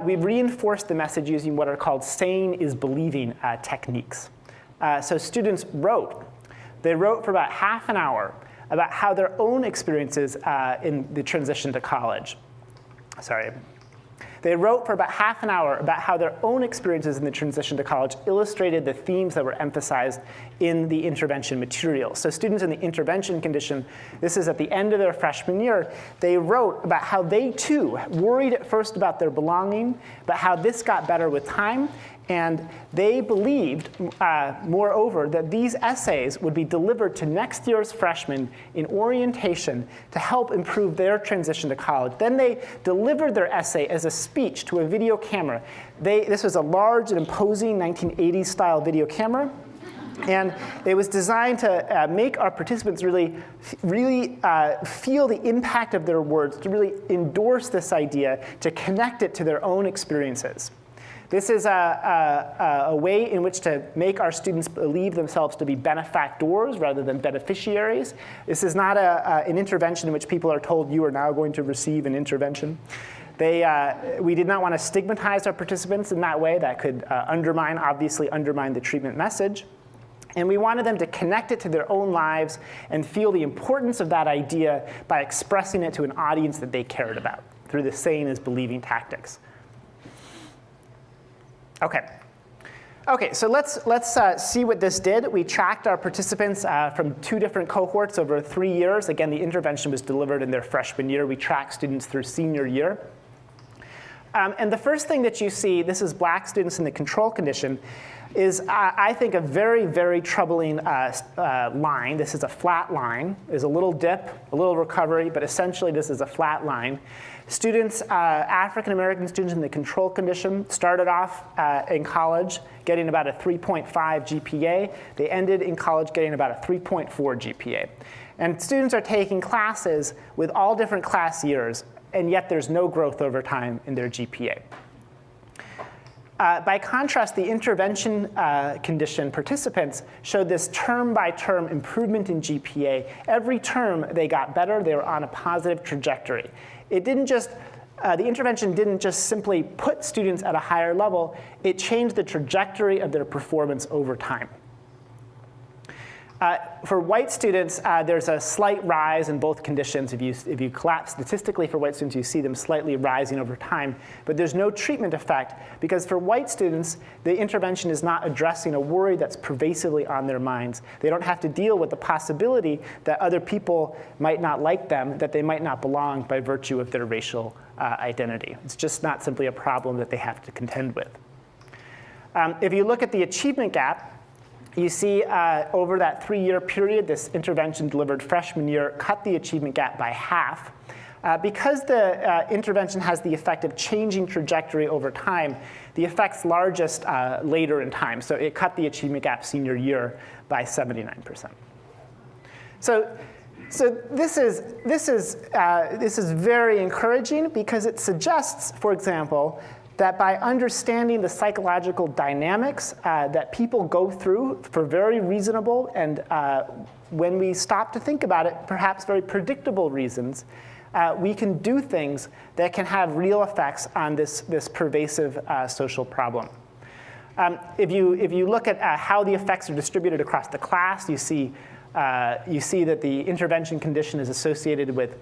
we reinforced the message using what are called saying is believing techniques. So students wrote. They wrote for about half an hour about how their own experiences in the transition to college. They wrote for about half an hour about how their own experiences in the transition to college illustrated the themes that were emphasized in the intervention material. So students in the intervention condition, this is at the end of their freshman year, they wrote about how they too worried at first about their belonging, but how this got better with time. And they believed, moreover, that these essays would be delivered to next year's freshmen in orientation to help improve their transition to college. Then they delivered their essay as a speech to a video camera. This was a large and imposing 1980s style video camera. And it was designed to make our participants really feel the impact of their words, to really endorse this idea, to connect it to their own experiences. This is a way in which to make our students believe themselves to be benefactors rather than beneficiaries. This is not an intervention in which people are told you are now going to receive an intervention. We did not want to stigmatize our participants in that way. That could obviously undermine the treatment message. And we wanted them to connect it to their own lives and feel the importance of that idea by expressing it to an audience that they cared about through the saying is believing tactics. Okay, so let's see what this did. We tracked our participants from 2 different cohorts over 3 years. Again, the intervention was delivered in their freshman year. We tracked students through senior year. And the first thing that you see, this is black students in the control condition, is I think a very, very troubling line. This is a flat line. There's a little dip, a little recovery, but essentially this is a flat line. Students, African-American students in the control condition started off in college getting about a 3.5 GPA. They ended in college getting about a 3.4 GPA. And students are taking classes with all different class years, and yet there's no growth over time in their GPA. By contrast, the intervention condition participants showed this term-by-term improvement in GPA. Every term they got better. They were on a positive trajectory. It didn't just, the intervention didn't just simply put students at a higher level. It changed the trajectory of their performance over time. For white students, there's a slight rise in both conditions. If you collapse statistically for white students, you see them slightly rising over time. But there's no treatment effect, because for white students, the intervention is not addressing a worry that's pervasively on their minds. They don't have to deal with the possibility that other people might not like them, that they might not belong by virtue of their racial identity. It's just not simply a problem that they have to contend with. If you look at the achievement gap, you see over that 3-year period, this intervention delivered freshman year cut the achievement gap by half. Because the intervention has the effect of changing trajectory over time, the effect's largest later in time. So it cut the achievement gap senior year by 79%. So this is very encouraging, because it suggests, for example, that by understanding the psychological dynamics that people go through for very reasonable and, when we stop to think about it, perhaps very predictable reasons, we can do things that can have real effects on this pervasive social problem. If you look at how the effects are distributed across the class, you see that the intervention condition is associated with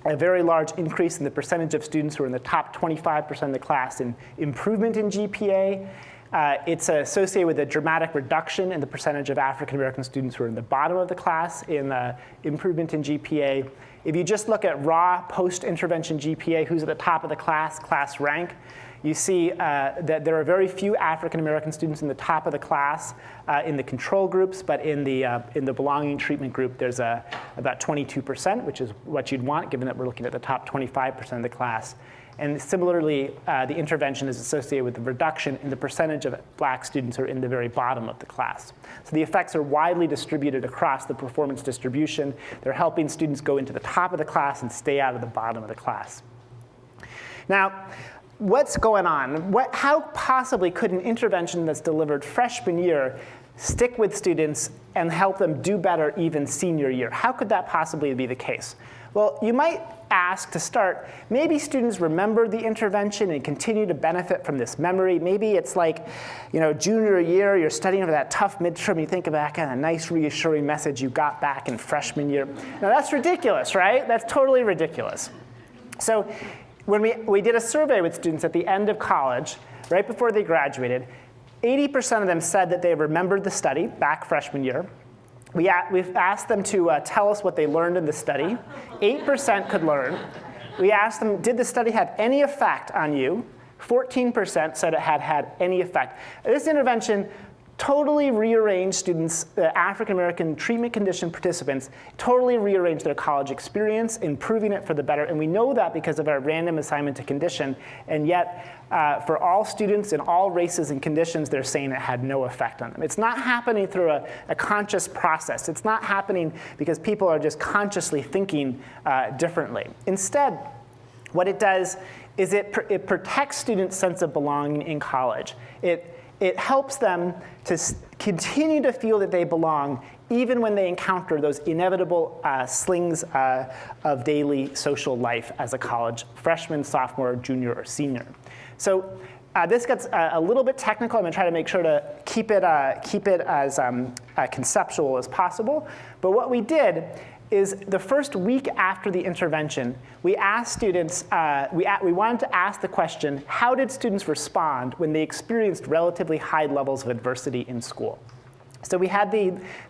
a very large increase in the percentage of students who are in the top 25% of the class in improvement in GPA. It's associated with a dramatic reduction in the percentage of African-American students who are in the bottom of the class in improvement in GPA. If you just look at raw post-intervention GPA, who's at the top of the class rank, you see that there are very few African-American students in the top of the class in the control groups, but in the belonging treatment group, there's about 22%, which is what you'd want, given that we're looking at the top 25% of the class. And similarly, the intervention is associated with the reduction in the percentage of black students who are in the very bottom of the class. So the effects are widely distributed across the performance distribution. They're helping students go into the top of the class and stay out of the bottom of the class. Now, what's going on? How possibly could an intervention that's delivered freshman year stick with students and help them do better even senior year? How could that possibly be the case? Well, you might ask to start, maybe students remember the intervention and continue to benefit from this memory. Maybe it's like, junior year, you're studying for that tough midterm, you think back on a nice reassuring message you got back in freshman year. Now that's ridiculous, right? That's totally ridiculous. So when we did a survey with students at the end of college, right before they graduated, 80% of them said that they remembered the study back freshman year. We've asked them to tell us what they learned in the study. 8% could learn. We asked them, did the study have any effect on you? 14% said it had any effect. This intervention totally rearranged students, the African-American treatment condition participants, totally rearranged their college experience, improving it for the better. And we know that because of our random assignment to condition. And yet, for all students in all races and conditions, they're saying it had no effect on them. It's not happening through a conscious process. It's not happening because people are just consciously thinking differently. Instead, what it does is it protects students' sense of belonging in college. It helps them to continue to feel that they belong even when they encounter those inevitable slings of daily social life as a college freshman, sophomore, junior, or senior. So this gets a little bit technical. I'm going to try to make sure to keep it as conceptual as possible. But what we did is the first week after the intervention, we asked students, we wanted to ask the question, how did students respond when they experienced relatively high levels of adversity in school? So we had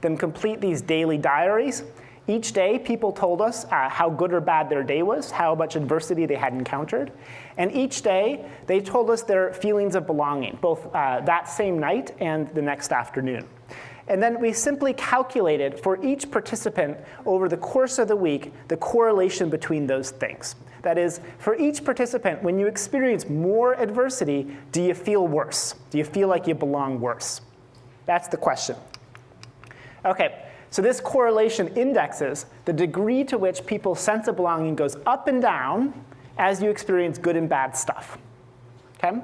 them complete these daily diaries. Each day, people told us how good or bad their day was, how much adversity they had encountered. And each day, they told us their feelings of belonging, both that same night and the next afternoon. And then we simply calculated for each participant over the course of the week the correlation between those things. That is, for each participant, when you experience more adversity, do you feel worse? Do you feel like you belong worse? That's the question. OK, so this correlation indexes the degree to which people's sense of belonging goes up and down as you experience good and bad stuff. OK?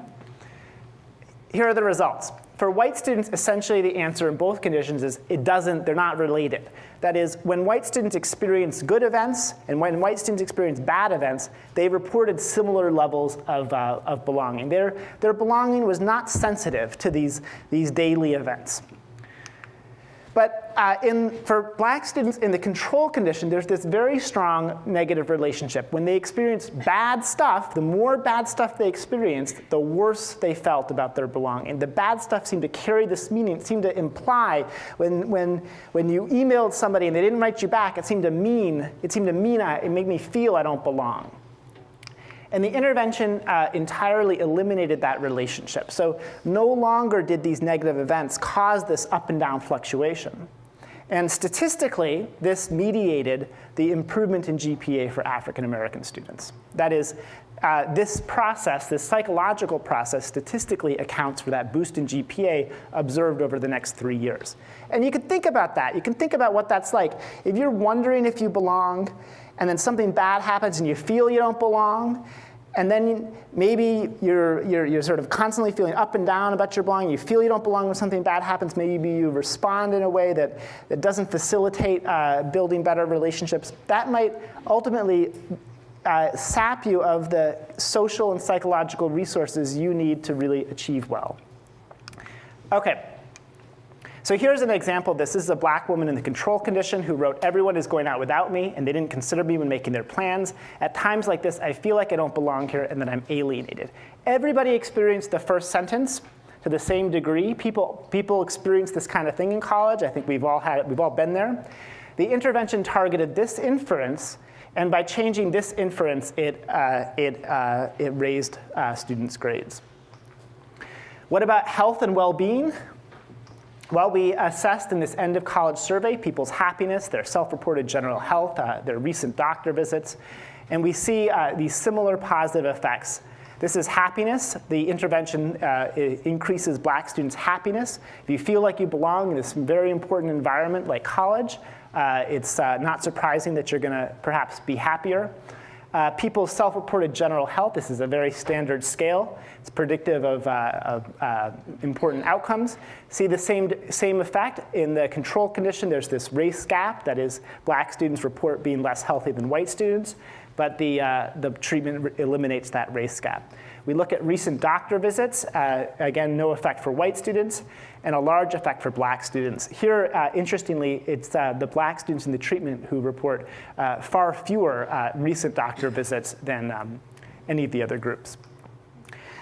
Here are the results. For white students, essentially the answer in both conditions is they're not related. That is, when white students experience good events and when white students experience bad events, they reported similar levels of belonging. Their belonging was not sensitive to these daily events. But for black students in the control condition, there's this very strong negative relationship. When they experienced bad stuff, the more bad stuff they experienced, the worse they felt about their belonging. The bad stuff seemed to carry this meaning. It seemed to imply when you emailed somebody and they didn't write you back, it seemed to mean it made me feel I don't belong. And the intervention entirely eliminated that relationship. So no longer did these negative events cause this up and down fluctuation. And statistically, this mediated the improvement in GPA for African American students. That is, this process, this psychological process, statistically accounts for that boost in GPA observed over the next 3 years. And you can think about that. You can think about what that's like. If you're wondering if you belong, and then something bad happens and you feel you don't belong, and then maybe you're sort of constantly feeling up and down about your belonging. You feel you don't belong when something bad happens. Maybe you respond in a way that doesn't facilitate building better relationships. That might ultimately sap you of the social and psychological resources you need to really achieve well. OK. So here's an example of this. This is a black woman in the control condition who wrote, "Everyone is going out without me, and they didn't consider me when making their plans. At times like this, I feel like I don't belong here and that I'm alienated." Everybody experienced the first sentence to the same degree. People experience this kind of thing in college. I think we've all been there. The intervention targeted this inference, and by changing this inference, it raised students' grades. What about health and well-being? Well, we assessed in this end of college survey people's happiness, their self-reported general health, their recent doctor visits, and we see these similar positive effects. This is happiness. The intervention increases black students' happiness. If you feel like you belong in this very important environment like college, it's not surprising that you're going to perhaps be happier. People's self-reported general health, this is a very standard scale. It's predictive of important outcomes. See the same effect in the control condition. There's this race gap. That is, black students report being less healthy than white students. But the treatment eliminates that race gap. We look at recent doctor visits. Again, no effect for white students, and a large effect for black students. Here, interestingly, it's the black students in the treatment who report far fewer recent doctor visits than any of the other groups.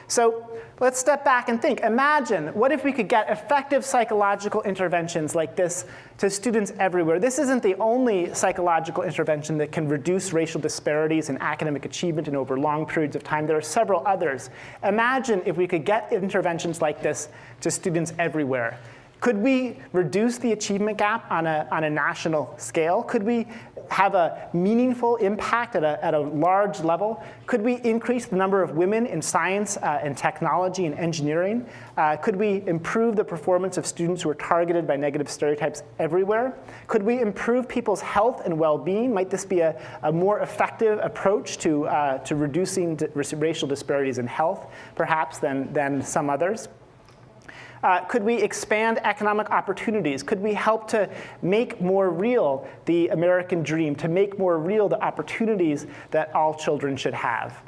So let's step back and think. Imagine, what if we could get effective psychological interventions like this to students everywhere? This isn't the only psychological intervention that can reduce racial disparities in academic achievement and over long periods of time. There are several others. Imagine if we could get interventions like this to students everywhere. Could we reduce the achievement gap on a national scale? Could we have a meaningful impact at a large level? Could we increase the number of women in science and technology and engineering? Could we improve the performance of students who are targeted by negative stereotypes everywhere? Could we improve people's health and well-being? Might this be a more effective approach to reducing racial disparities in health, perhaps, than some others? Could we expand economic opportunities? Could we help to make more real the American dream, to make more real the opportunities that all children should have?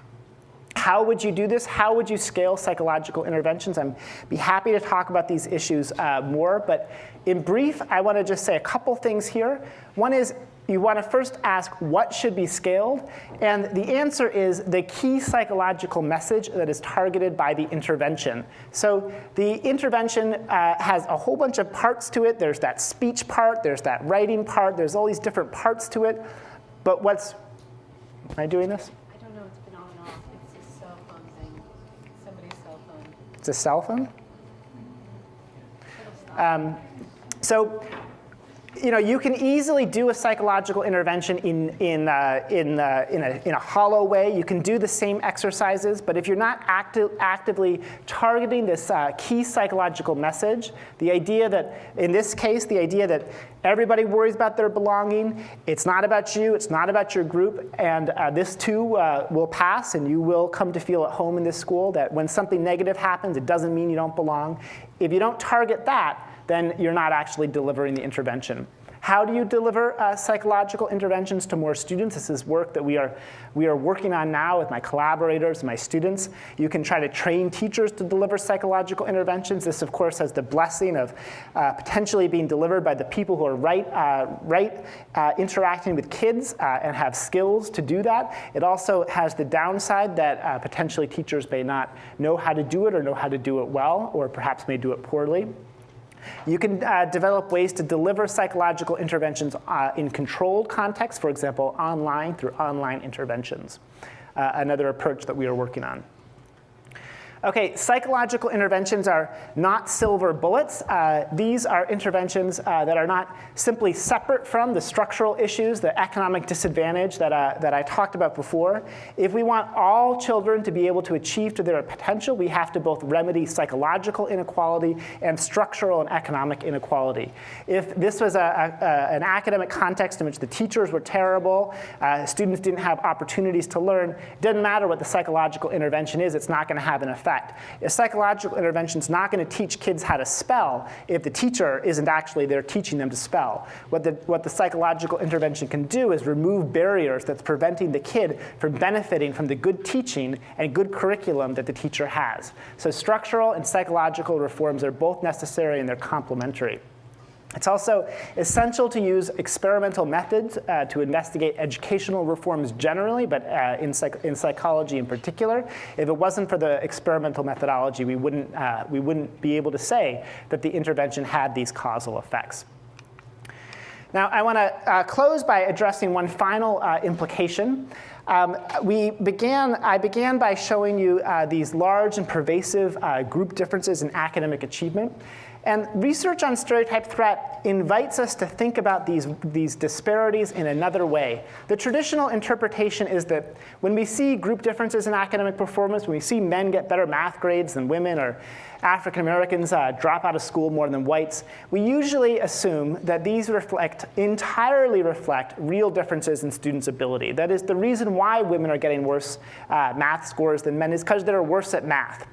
How would you do this? How would you scale psychological interventions? I'd be happy to talk about these issues more, but in brief, I want to just say a couple things here. One is, you want to first ask what should be scaled, and the answer is the key psychological message that is targeted by the intervention. So the intervention has a whole bunch of parts to it. There's that speech part, there's that writing part, there's all these different parts to it. But what's, am I doing this? I don't know, it's been on and off. It's a cell phone thing. Somebody's cell phone. It's a cell phone? So, you can easily do a psychological intervention in a hollow way. You can do the same exercises, but if you're not actively targeting this key psychological message, the idea that, in this case, the idea that everybody worries about their belonging, it's not about you, it's not about your group, and this too will pass, and you will come to feel at home in this school, that when something negative happens, it doesn't mean you don't belong. If you don't target that, then you're not actually delivering the intervention. How do you deliver psychological interventions to more students? This is work that we are working on now with my collaborators and my students. You can try to train teachers to deliver psychological interventions. This, of course, has the blessing of potentially being delivered by the people who are interacting with kids and have skills to do that. It also has the downside that potentially teachers may not know how to do it or know how to do it well, or perhaps may do it poorly. You can develop ways to deliver psychological interventions in controlled contexts, for example, online through online interventions, another approach that we are working on. Okay, psychological interventions are not silver bullets. These are interventions that are not simply separate from the structural issues, the economic disadvantage that I talked about before. If we want all children to be able to achieve to their potential, we have to both remedy psychological inequality and structural and economic inequality. If this was an academic context in which the teachers were terrible, students didn't have opportunities to learn, it doesn't matter what the psychological intervention is, it's not going to have an effect. A psychological intervention is not going to teach kids how to spell if the teacher isn't actually there teaching them to spell. What the psychological intervention can do is remove barriers that's preventing the kid from benefiting from the good teaching and good curriculum that the teacher has. So structural and psychological reforms are both necessary and they're complementary. It's also essential to use experimental methods to investigate educational reforms generally, but in psychology in particular. If it wasn't for the experimental methodology, we wouldn't be able to say that the intervention had these causal effects. Now, I want to close by addressing one final implication. I began by showing you these large and pervasive group differences in academic achievement. And research on stereotype threat invites us to think about these disparities in another way. The traditional interpretation is that when we see group differences in academic performance, when we see men get better math grades than women, or African Americans drop out of school more than whites, we usually assume that these entirely reflect real differences in students' ability. That is, the reason why women are getting worse math scores than men is because they're worse at math.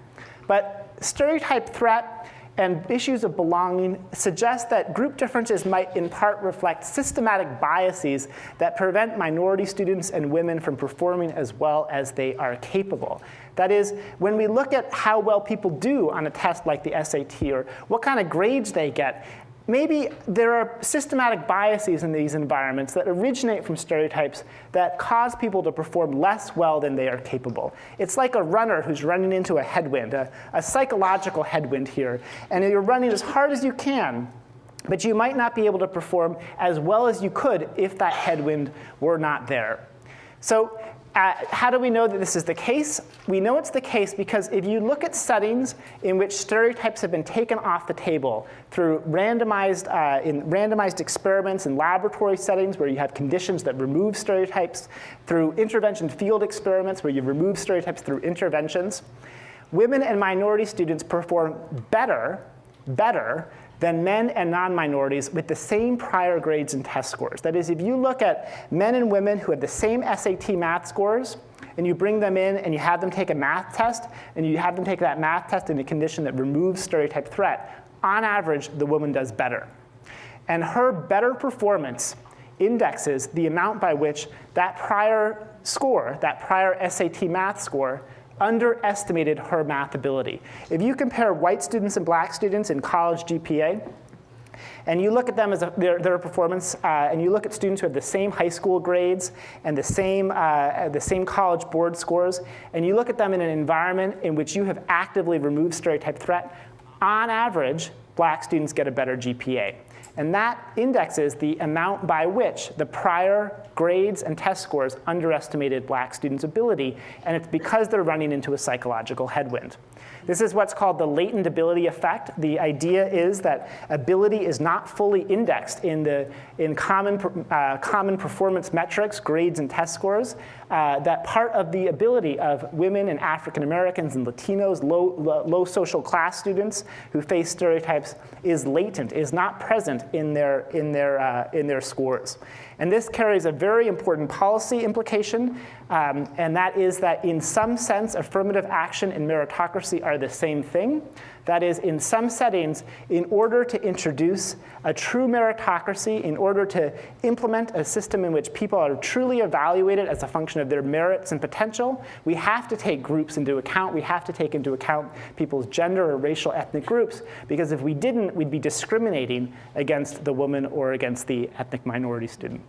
But stereotype threat and issues of belonging suggest that group differences might in part reflect systematic biases that prevent minority students and women from performing as well as they are capable. That is, when we look at how well people do on a test like the SAT, or what kind of grades they get, maybe there are systematic biases in these environments that originate from stereotypes that cause people to perform less well than they are capable. It's like a runner who's running into a headwind, a psychological headwind here, and you're running as hard as you can, but you might not be able to perform as well as you could if that headwind were not there. So how do we know that this is the case? We know it's the case because if you look at settings in which stereotypes have been taken off the table through randomized experiments in laboratory settings where you have conditions that remove stereotypes, through intervention field experiments where you remove stereotypes through interventions, women and minority students perform better than men and non-minorities with the same prior grades and test scores. That is, if you look at men and women who have the same SAT math scores, and you bring them in and you have them take a math test, and you have them take that math test in a condition that removes stereotype threat, on average, the woman does better. And her better performance indexes the amount by which that prior score, that prior SAT math score, underestimated her math ability. If you compare white students and black students in college GPA, and you look at them as their performance, and you look at students who have the same high school grades and the same college board scores, and you look at them in an environment in which you have actively removed stereotype threat, on average, black students get a better GPA. And that indexes the amount by which the prior grades and test scores underestimated black students' ability, and it's because they're running into a psychological headwind. This is what's called the latent ability effect. The idea is that ability is not fully indexed in common performance metrics, grades and test scores. That part of the ability of women and African Americans and Latinos, low social class students who face stereotypes is latent, is not present in their scores. And this carries a very important policy implication, and that is that in some sense, affirmative action and meritocracy are the same thing. That is, in some settings, in order to introduce a true meritocracy, in order to implement a system in which people are truly evaluated as a function of their merits and potential, we have to take groups into account. We have to take into account people's gender or racial ethnic groups, because if we didn't, we'd be discriminating against the woman or against the ethnic minority student.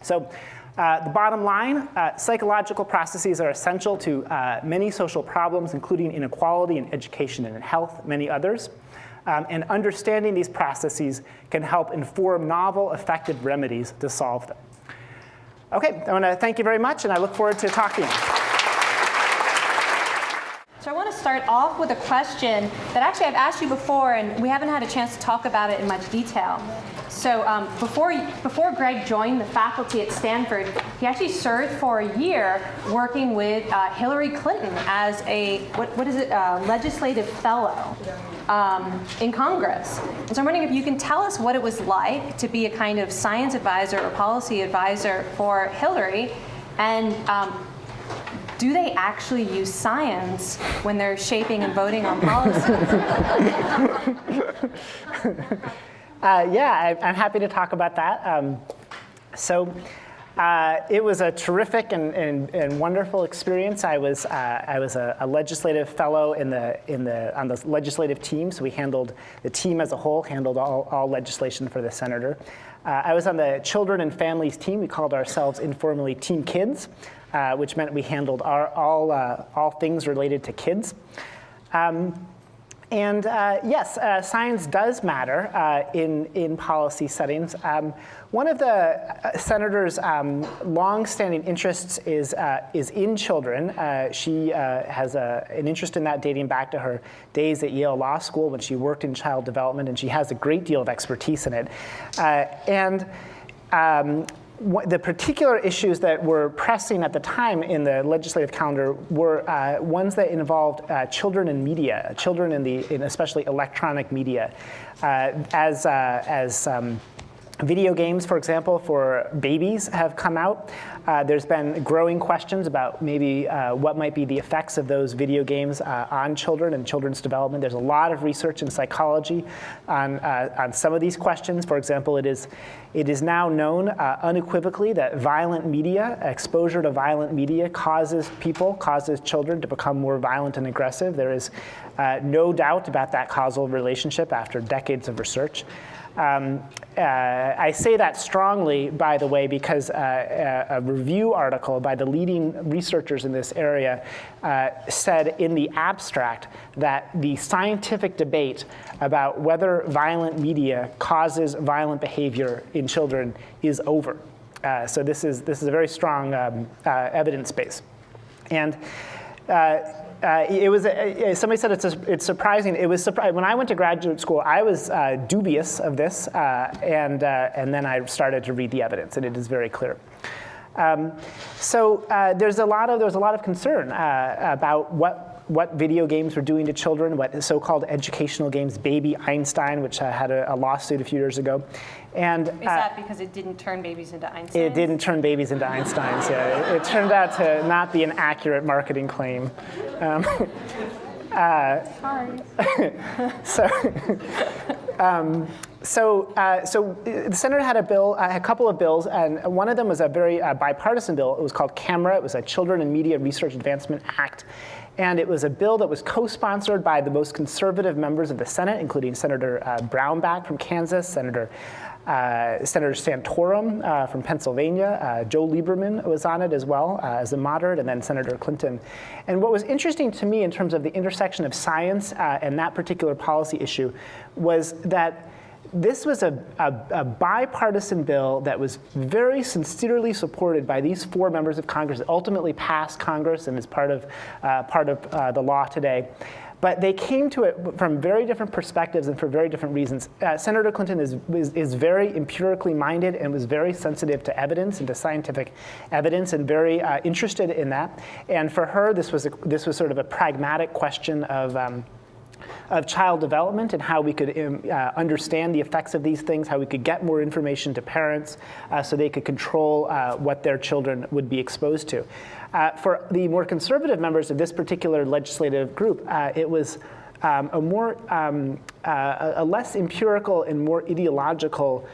So the bottom line, psychological processes are essential to many social problems, including inequality in education and in health, many others. And understanding these processes can help inform novel, effective remedies to solve them. OK, I want to thank you very much, and I look forward to talking. So I want to start off with a question that actually I've asked you before, and we haven't had a chance to talk about it in much detail. So before Greg joined the faculty at Stanford, he actually served for a year working with Hillary Clinton as a, legislative fellow in Congress. And so I'm wondering if you can tell us what it was like to be a kind of science advisor or policy advisor for Hillary, and do they actually use science when they're shaping and voting on policy? Yeah, I'm happy to talk about that. It was a terrific and wonderful experience. I was a legislative fellow on the legislative team, so we handled the team as a whole, handled all legislation for the senator. I was on the children and families team. We called ourselves informally Team Kids, which meant we handled all things related to kids. Yes, science does matter in policy settings. One of the senator's long-standing interests is in children. She has an interest in that dating back to her days at Yale Law School when she worked in child development, and she has a great deal of expertise in it. The particular issues that were pressing at the time in the legislative calendar were ones that involved children in media, children in especially electronic media, as video games, for example, for babies have come out. There's been growing questions about maybe what might be the effects of those video games on children and children's development. There's a lot of research in psychology on some of these questions. For example, it is now known unequivocally that violent media, exposure to violent media, causes children to become more violent and aggressive. There is no doubt about that causal relationship after decades of research. I say that strongly, by the way, because a review article by the leading researchers in this area said in the abstract that the scientific debate about whether violent media causes violent behavior in children is over. So this is a very strong evidence base. And somebody said it's surprising. It was when I went to graduate school, I was dubious of this, and then I started to read the evidence, and it is very clear. There was a lot of concern about what what video games were doing to children, what so-called educational games, Baby Einstein, which had a lawsuit a few years ago. And Is that because it didn't turn babies into Einsteins? it didn't turn babies into Einsteins, yeah. It turned out to not be an accurate marketing claim. Sorry. So the Senate had a couple of bills, and one of them was a very bipartisan bill. It was called CAMERA. It was a Children and Media Research Advancement Act. And it was a bill that was co-sponsored by the most conservative members of the Senate, including Senator Brownback from Kansas, Senator Santorum from Pennsylvania. Joe Lieberman was on it as well as a moderate, and then Senator Clinton. And what was interesting to me in terms of the intersection of science and that particular policy issue was that this was a bipartisan bill that was very sincerely supported by these 4 members of Congress that ultimately passed Congress and is part of the law today. But they came to it from very different perspectives and for very different reasons. Senator Clinton is very empirically minded and was very sensitive to evidence and to scientific evidence and very interested in that. And for her, this was sort of a pragmatic question of child development and how we could understand the effects of these things, how we could get more information to parents so they could control what their children would be exposed to. For the more conservative members of this particular legislative group, it was a less empirical and more ideological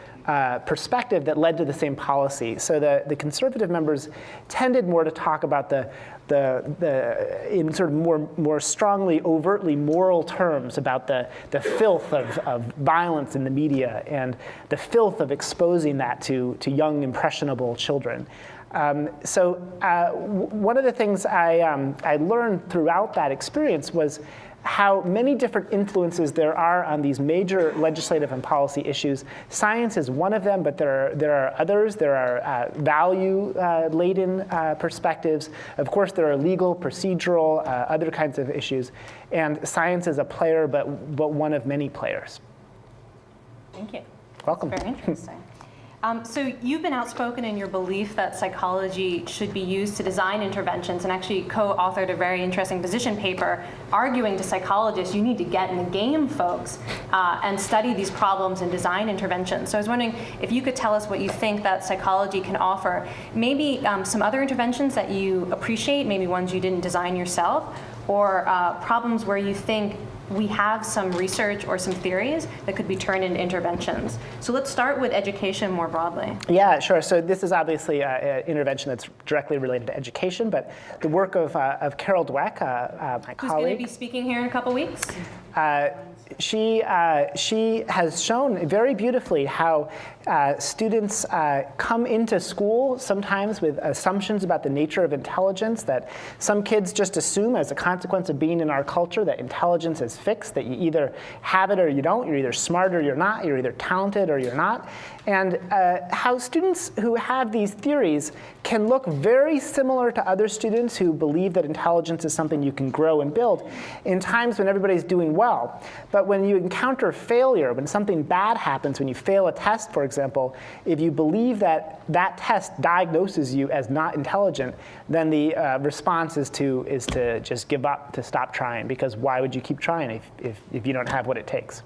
perspective that led to the same policy. So the conservative members tended more to talk about in sort of more strongly, overtly moral terms about the filth of violence in the media and the filth of exposing that to young, impressionable children. So one of the things I learned throughout that experience was how many different influences there are on these major legislative and policy issues. Science is one of them, but there are others. There are value-laden perspectives. Of course, there are legal, procedural, other kinds of issues. And science is a player, but one of many players. Thank you. Welcome. Very interesting. So you've been outspoken in your belief that psychology should be used to design interventions, and actually co-authored a very interesting position paper arguing to psychologists, you need to get in the game, folks, and study these problems and design interventions. So I was wondering if you could tell us what you think that psychology can offer, maybe some other interventions that you appreciate, maybe ones you didn't design yourself, or problems where you think we have some research or some theories that could be turned into interventions. So let's start with education more broadly. Yeah, sure. So this is obviously an intervention that's directly related to education, but the work of Carol Dweck, my colleague. Who's going to be speaking here in a couple weeks? She has shown very beautifully how students come into school sometimes with assumptions about the nature of intelligence, that some kids just assume as a consequence of being in our culture that intelligence is fixed, that you either have it or you don't, you're either smart or you're not, you're either talented or you're not. And how students who have these theories can look very similar to other students who believe that intelligence is something you can grow and build in times when everybody's doing well. But when you encounter failure, when something bad happens, when you fail a test, for example, if you believe that that test diagnoses you as not intelligent, then the response is to just give up, to stop trying, because why would you keep trying if you don't have what it takes?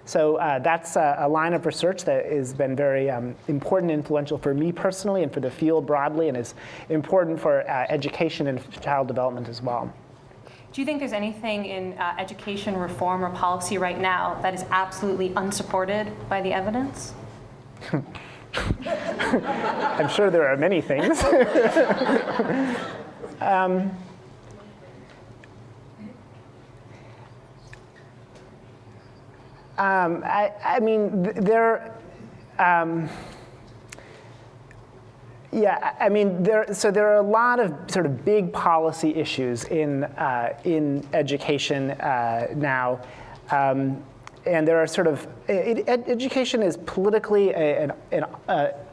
So that's a line of research that has been very important and influential for me personally and for the field broadly, and is important for education and child development as well. Do you think there's anything in education reform or policy right now that is absolutely unsupported by the evidence? I'm sure there are many things. I mean, there. Yeah, I mean, so there are a lot of sort of big policy issues in education now, and there are sort of education is politically an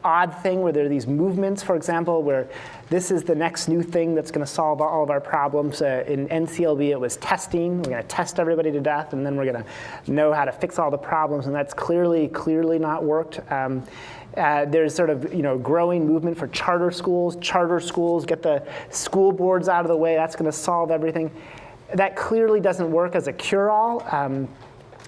odd thing where there are these movements, for example, where this is the next new thing that's going to solve all of our problems. In NCLB, it was testing. We're going to test everybody to death, and then we're going to know how to fix all the problems, and that's clearly not worked. There's sort of growing movement for charter schools. Charter schools, get the school boards out of the way. That's going to solve everything. that clearly doesn't work as a cure-all.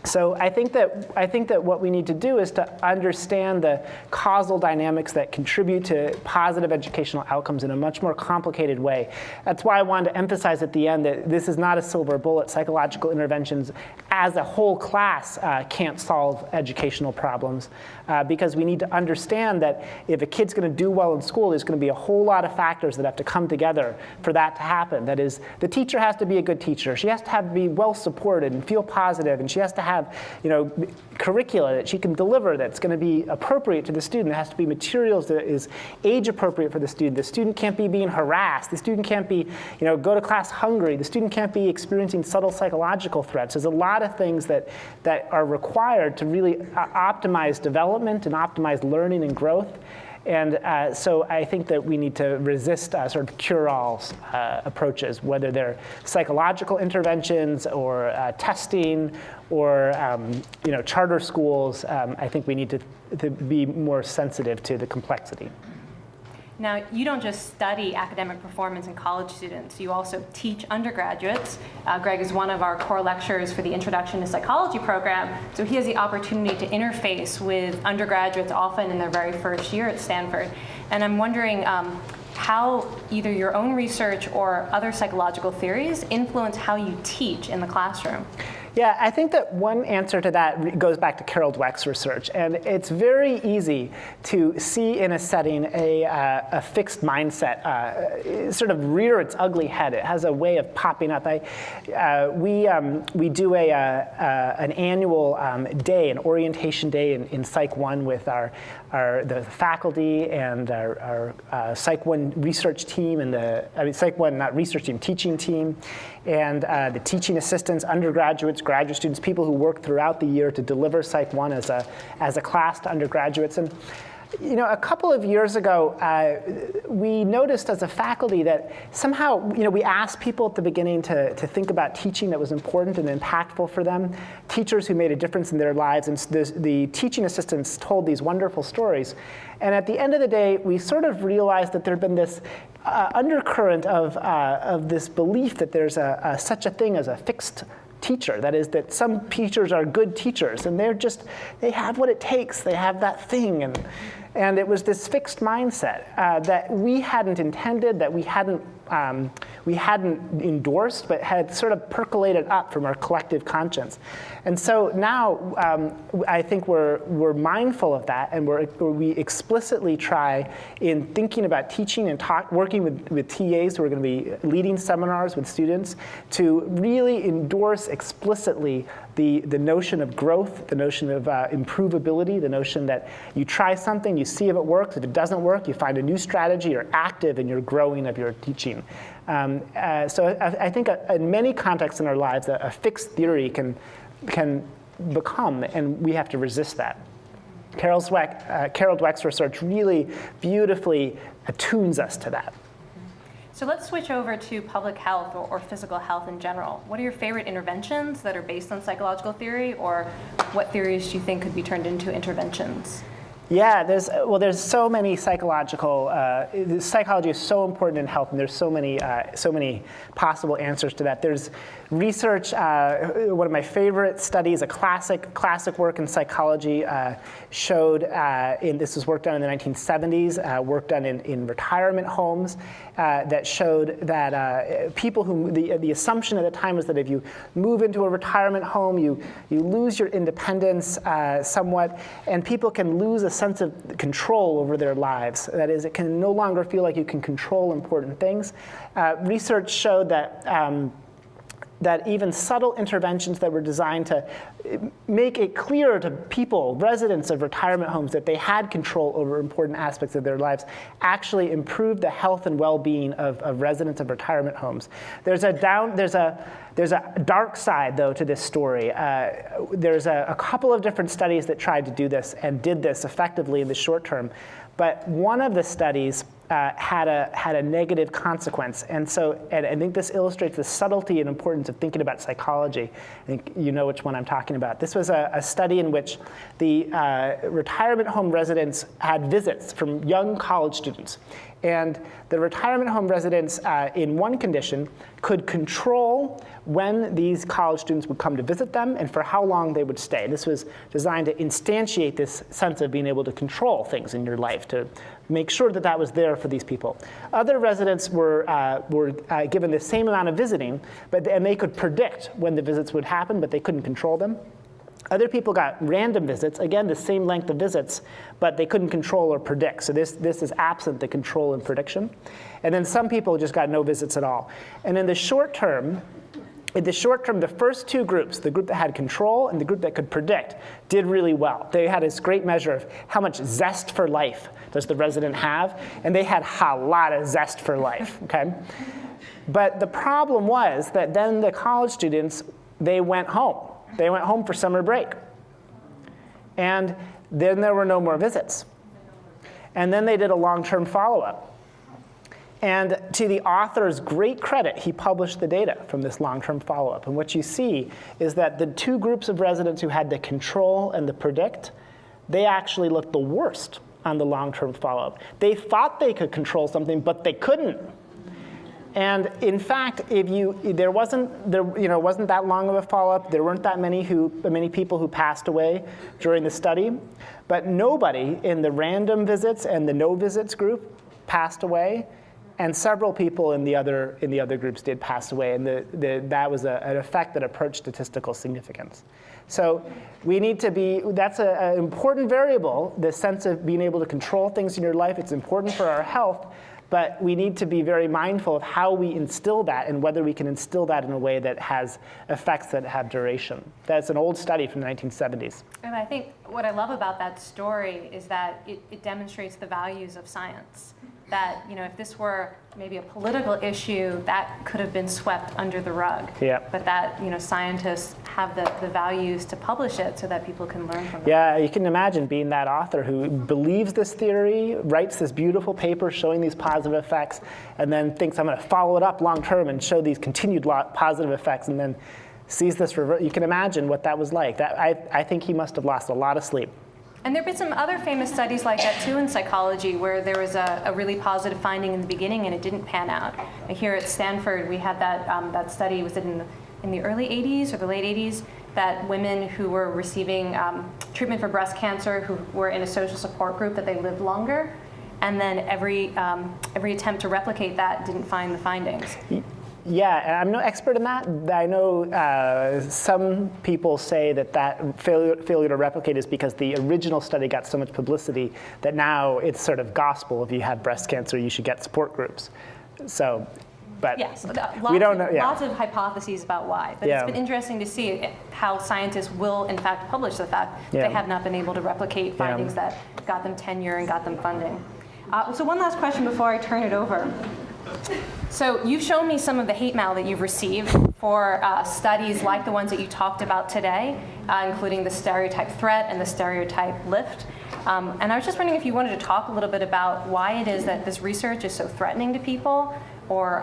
So I think that what we need to do is to understand the causal dynamics that contribute to positive educational outcomes in a much more complicated way. That's why I wanted to emphasize at the end that this is not a silver bullet. Psychological interventions as a whole class can't solve educational problems, because we need to understand that if a kid's going to do well in school, there's going to be a whole lot of factors that have to come together for that to happen. That is, the teacher has to be a good teacher. She has to be well supported and feel positive, and she has to have curricula that she can deliver that's going to be appropriate to the student. There has to be materials that is age appropriate for the student. The student can't be being harassed. The student can't be, go to class hungry. The student can't be experiencing subtle psychological threats. There's a lot of things that are required to really optimize development and optimize learning and growth. And so I think that we need to resist sort of cure-all approaches, whether they're psychological interventions or testing or charter schools. I think we need to be more sensitive to the complexity. Now, you don't just study academic performance in college students, you also teach undergraduates. Greg is one of our core lecturers for the Introduction to Psychology program, so he has the opportunity to interface with undergraduates often in their very first year at Stanford. And I'm wondering how either your own research or other psychological theories influence how you teach in the classroom. Yeah, I think that one answer to that goes back to Carol Dweck's research, and it's very easy to see in a setting a fixed mindset sort of rear its ugly head. It has a way of popping up. We do an annual day, an orientation day in Psych 1 with the faculty and our Psych 1 research team and Psych 1 not research team, teaching team, and the teaching assistants, undergraduates, graduate students, people who work throughout the year to deliver Psych 1 as a class to undergraduates. And a couple of years ago, we noticed as a faculty that somehow, we asked people at the beginning to think about teaching that was important and impactful for them, teachers who made a difference in their lives, and the teaching assistants told these wonderful stories. And at the end of the day, we sort of realized that there had been this undercurrent of this belief that there's such a thing as a fixed teacher. That is, that some teachers are good teachers, and they have what it takes. They have that thing, and it was this fixed mindset that we hadn't intended, that we hadn't endorsed, but had sort of percolated up from our collective conscience. And so now I think we're mindful of that, and we explicitly try in thinking about teaching and working with TAs who are going to be leading seminars with students to really endorse explicitly the notion of growth, the notion of improvability, the notion that you try something, you see if it works. If it doesn't work, you find a new strategy. You're active in your growing of your teaching. So I think in many contexts in our lives, a fixed theory can become, and we have to resist that. Carol Dweck's research really beautifully attunes us to that. So let's switch over to public health or physical health in general. What are your favorite interventions that are based on psychological theory, or what theories do you think could be turned into interventions? Yeah, there's so many psychological. Psychology is so important in health, and there's so many possible answers to that. There's research. One of my favorite studies, a classic work in psychology, showed. This was work done in the 1970s. Work done in retirement homes that showed that people who the assumption at the time was that if you move into a retirement home, you lose your independence somewhat, and people can lose a sense of control over their lives. That is, it can no longer feel like you can control important things. Research showed that even subtle interventions that were designed to make it clear to people, residents of retirement homes, that they had control over important aspects of their lives, actually improved the health and well-being of residents of retirement homes. There's a dark side, though, to this story. There's a couple of different studies that tried to do this and did this effectively in the short term, but one of the studies had a negative consequence. And I think this illustrates the subtlety and importance of thinking about psychology. I think you know which one I'm talking about. This was a study in which the retirement home residents had visits from young college students. And the retirement home residents, in one condition, could control when these college students would come to visit them and for how long they would stay. This was designed to instantiate this sense of being able to control things in your life, to make sure that that was there for these people. Other residents were given the same amount of visiting, and they could predict when the visits would happen, but they couldn't control them. Other people got random visits, again, the same length of visits, but they couldn't control or predict. So this is absent the control and prediction. And then some people just got no visits at all. And in the short term, the first two groups, the group that had control and the group that could predict, did really well. They had this great measure of how much zest for life does the resident have, and they had a lot of zest for life, okay? But the problem was that then the college students, they went home. They went home for summer break. And then there were no more visits. And then they did a long-term follow-up. And to the author's great credit, he published the data from this long-term follow-up. And what you see is that the two groups of residents who had the control and the predict, they actually looked the worst on the long-term follow-up. They thought they could control something, but they couldn't. And in fact, there wasn't that long of a follow-up. There weren't that many people who passed away during the study, but nobody in the random visits and the no visits group passed away, and several people in the other groups did pass away, and that was an effect that approached statistical significance. So we need to that's an important variable, the sense of being able to control things in your life. It's important for our health. But we need to be very mindful of how we instill that and whether we can instill that in a way that has effects that have duration. That's an old study from the 1970s. And I think what I love about that story is that it demonstrates the values of science. That, if this were maybe a political issue, that could have been swept under the rug. Yeah. But that, scientists have the values to publish it so that people can learn from it. Yeah, you can imagine being that author who believes this theory, writes this beautiful paper showing these positive effects, and then thinks I'm going to follow it up long term and show these continued positive effects, and then sees this revert. You can imagine what that was like. I think he must have lost a lot of sleep. And there have been some other famous studies like that too in psychology, where there was a really positive finding in the beginning and it didn't pan out. Here at Stanford, we had that study, was it in the early 80s or the late 80s, that women who were receiving treatment for breast cancer, who were in a social support group, that they lived longer. And then every attempt to replicate that didn't find the findings. Yeah, I'm no expert in that. I know some people say that failure to replicate is because the original study got so much publicity that now it's sort of gospel. If you have breast cancer, you should get support groups. So, but yes, we don't know. Yeah. Lots of hypotheses about why. But It's been interesting to see how scientists will, in fact, publish the fact that they have not been able to replicate findings that got them tenure and got them funding. So one last question before I turn it over. So you've shown me some of the hate mail that you've received for studies like the ones that you talked about today, including the stereotype threat and the stereotype lift. And I was just wondering if you wanted to talk a little bit about why it is that this research is so threatening to people, or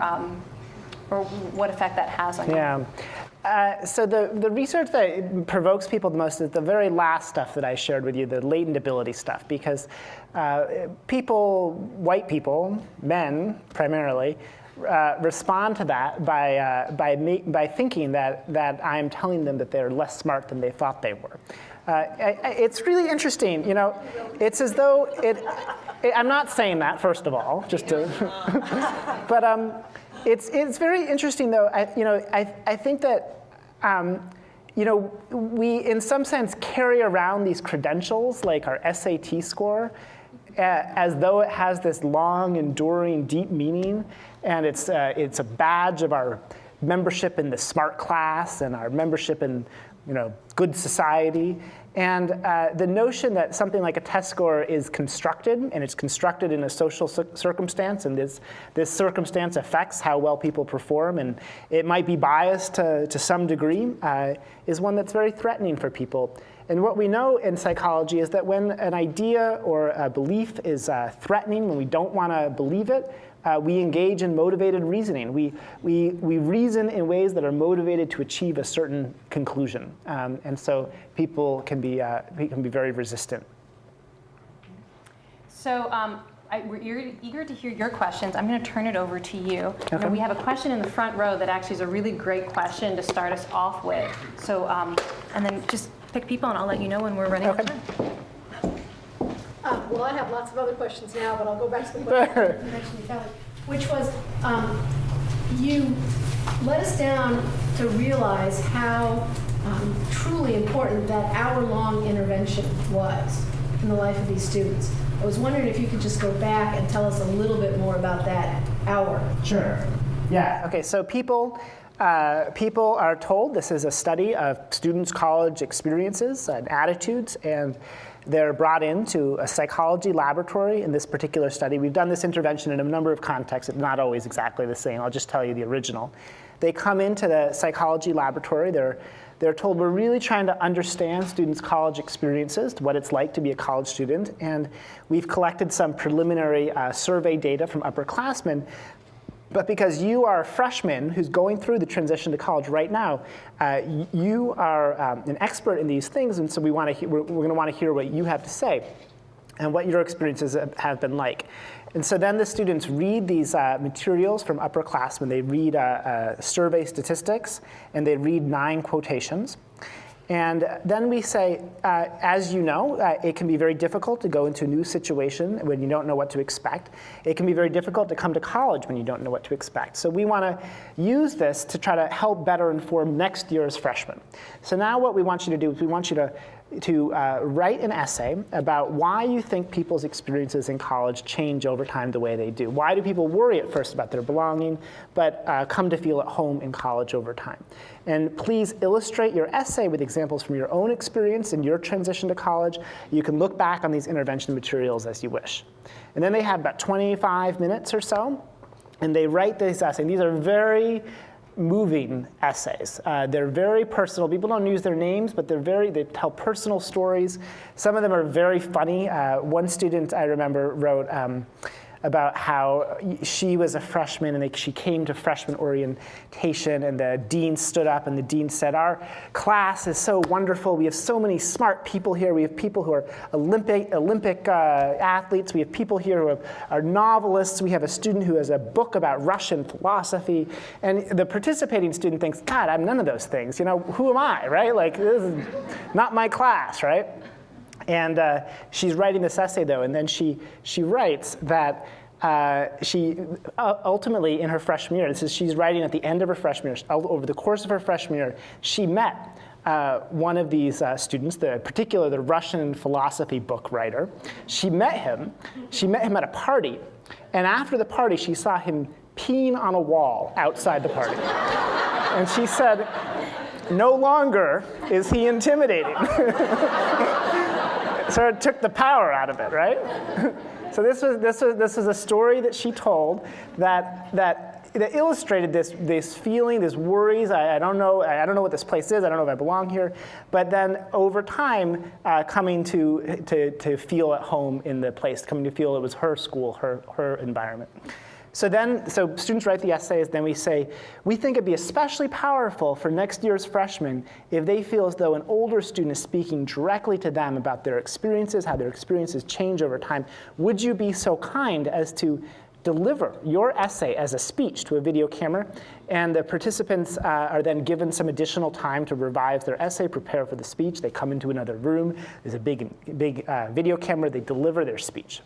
what effect that has on you. Yeah. So the research that provokes people the most is the very last stuff that I shared with you, the latent ability stuff, because white people, men primarily, respond to that by thinking that I'm telling them that they're less smart than they thought they were. It's really interesting, it's as though I'm not saying that, first of all, just to, but it's very interesting though. I think that we in some sense carry around these credentials like our SAT score as though it has this long, enduring, deep meaning, and it's a badge of our membership in the smart class and our membership in good society. And the notion that something like a test score is constructed, and it's constructed in a social circumstance, and this circumstance affects how well people perform, and it might be biased to some degree, is one that's very threatening for people. And what we know in psychology is that when an idea or a belief is threatening, when we don't want to believe it, we engage in motivated reasoning. We reason in ways that are motivated to achieve a certain conclusion, and so people can be very resistant. So We're eager to hear your questions. I'm going to turn it over to you. Okay. And we have a question in the front row that actually is a really great question to start us off with. So, and then just pick people, and I'll let you know when we're running out of time. Well, I have lots of other questions now, but I'll go back to the question you mentioned, Kelly, which was you led us down to realize how truly important that hour-long intervention was in the life of these students. I was wondering if you could just go back and tell us a little bit more about that hour. Sure. Yeah. Okay. So people are told this is a study of students' college experiences and attitudes, and they're brought into a psychology laboratory in this particular study. We've done this intervention in a number of contexts. It's not always exactly the same. I'll just tell you the original. They come into the psychology laboratory. They're told we're really trying to understand students' college experiences, what it's like to be a college student, and we've collected some preliminary survey data from upperclassmen. But because you are a freshman who's going through the transition to college right now, you are an expert in these things, and so we're going to want to hear what you have to say and what your experiences have been like. And so then the students read these materials from upperclassmen. They read survey statistics, and they read 9 quotations. And then we say, as you know, it can be very difficult to go into a new situation when you don't know what to expect. It can be very difficult to come to college when you don't know what to expect. So we want to use this to try to help better inform next year's freshmen. So now what we want you to do is we want you to write an essay about why you think people's experiences in college change over time the way they do. Why do people worry at first about their belonging, but come to feel at home in college over time? And please illustrate your essay with examples from your own experience and your transition to college. You can look back on these intervention materials as you wish. And then they have about 25 minutes or so, and they write this essay. These are very moving essays. They're very personal. People don't use their names, but they tell personal stories. Some of them are very funny. One student I remember wrote about how she was a freshman and she came to freshman orientation, and the dean stood up and the dean said, "Our class is so wonderful. We have so many smart people here. We have people who are Olympic athletes. We have people here who are novelists. We have a student who has a book about Russian philosophy." And the participating student thinks, "God, I'm none of those things. You know, who am I, right? Like, this is not my class, right?" And she's writing this essay, though, and then she writes that she ultimately, in her freshman year, she's writing at the end of her freshman year, over the course of her freshman year, she met one of these students, particularly the Russian philosophy book writer. She met him at a party, and after the party, she saw him peeing on a wall outside the party. And she said, "No longer is he intimidating." So it took the power out of it, right? So this was a story that she told that illustrated this feeling, this worries. I don't know what this place is. I don't know if I belong here. But then over time, coming to feel at home in the place, coming to feel it was her school, her environment. So students write the essays, then we say, we think it'd be especially powerful for next year's freshmen if they feel as though an older student is speaking directly to them about their experiences, how their experiences change over time. Would you be so kind as to deliver your essay as a speech to a video camera? And the participants are then given some additional time to revise their essay, prepare for the speech. They come into another room. There's a big video camera. They deliver their speech.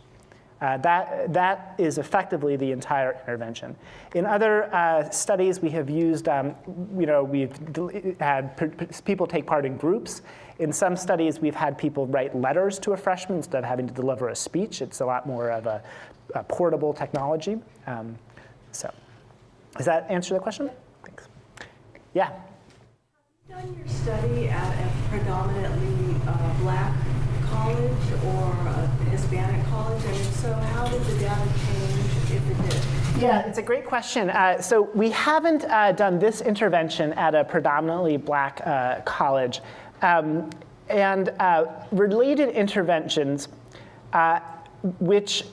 That is effectively the entire intervention. In other studies, we have used, we've had people take part in groups. In some studies, we've had people write letters to a freshman instead of having to deliver a speech. It's a lot more of a portable technology. So, does that answer the question? Thanks. Yeah. Have you done your study at a predominantly black college or a Hispanic college? And if so, how did the data change, if it did? Yeah, it's a great question. So we haven't done this intervention at a predominantly black college. And related interventions, which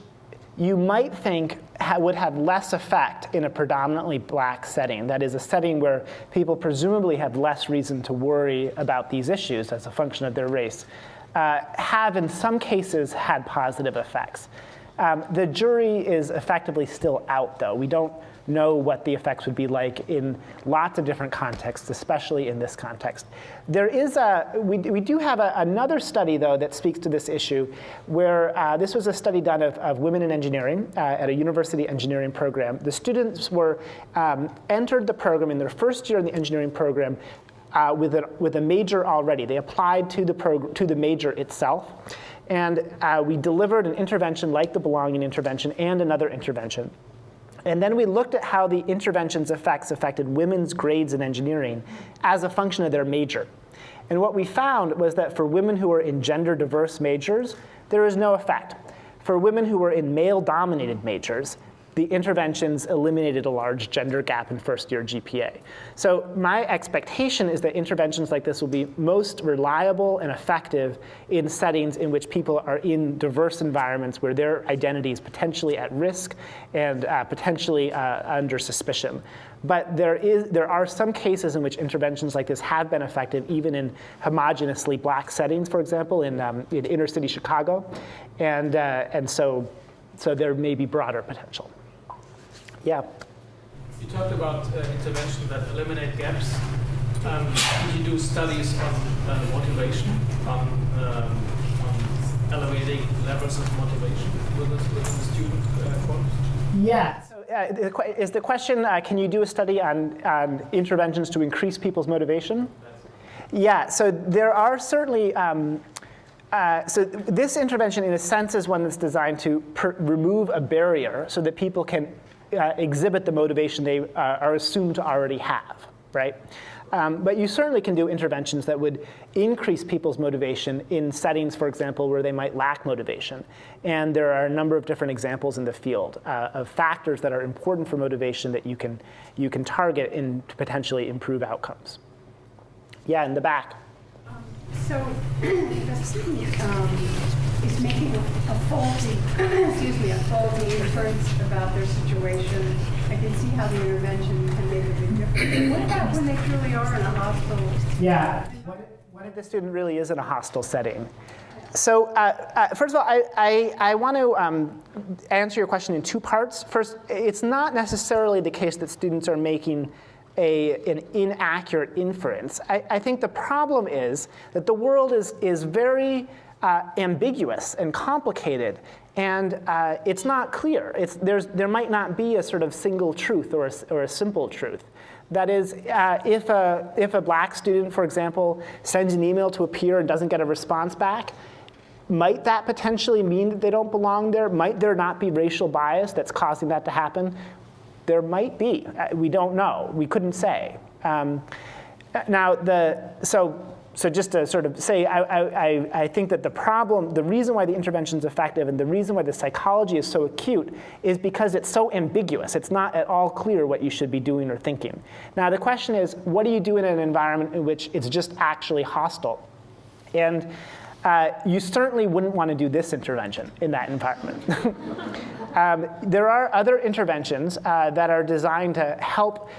you might think would have less effect in a predominantly black setting. That is a setting where people presumably have less reason to worry about these issues as a function of their race, have in some cases had positive effects. The jury is effectively still out, though. We don't know what the effects would be like in lots of different contexts, especially in this context. There is we do have another study, though, that speaks to this issue, where this was a study done of women in engineering at a university engineering program. The students were entered the program in their first year in the engineering program with a major already. They applied to the major itself. And we delivered an intervention like the belonging intervention and another intervention. And then we looked at how the intervention's effects affected women's grades in engineering as a function of their major. And what we found was that for women who were in gender-diverse majors, there is no effect. For women who were in male-dominated majors, the interventions eliminated a large gender gap in first-year GPA. So my expectation is that interventions like this will be most reliable and effective in settings in which people are in diverse environments where their identity is potentially at risk and potentially under suspicion. But there are some cases in which interventions like this have been effective, even in homogeneously black settings, for example, in inner city Chicago. And so there may be broader potential. Yeah. You talked about interventions that eliminate gaps. Did you do studies on motivation, on elevating levels of motivation within the student course? Yeah. So is the question, can you do a study on interventions to increase people's motivation? Yeah. So there are certainly. So this intervention, in a sense, is one that's designed to remove a barrier so that people can exhibit the motivation they are assumed to already have, right? But you certainly can do interventions that would increase people's motivation in settings, for example, where they might lack motivation. And there are a number of different examples in the field of factors that are important for motivation that you can target and to potentially improve outcomes. Yeah, in the back. So if a student is making a faulty inference about their situation, I can see how the intervention can make a big difference. What about when they truly are in a hospital? Yeah. What if the student really is in a hostile setting? So first of all, I want to answer your question in two parts. First, it's not necessarily the case that students are making an inaccurate inference. I think the problem is that the world is very ambiguous and complicated, and it's not clear. There might not be a sort of single truth or a simple truth. That is, if a black student, for example, sends an email to a peer and doesn't get a response back, might that potentially mean that they don't belong there? Might there not be racial bias that's causing that to happen? There might be. We don't know. We couldn't say. So just to sort of say, I think that the reason why the intervention is effective and the reason why the psychology is so acute is because it's so ambiguous. It's not at all clear what you should be doing or thinking. Now the question is, what do you do in an environment in which it's just actually hostile? And you certainly wouldn't want to do this intervention in that environment. There are other interventions that are designed to help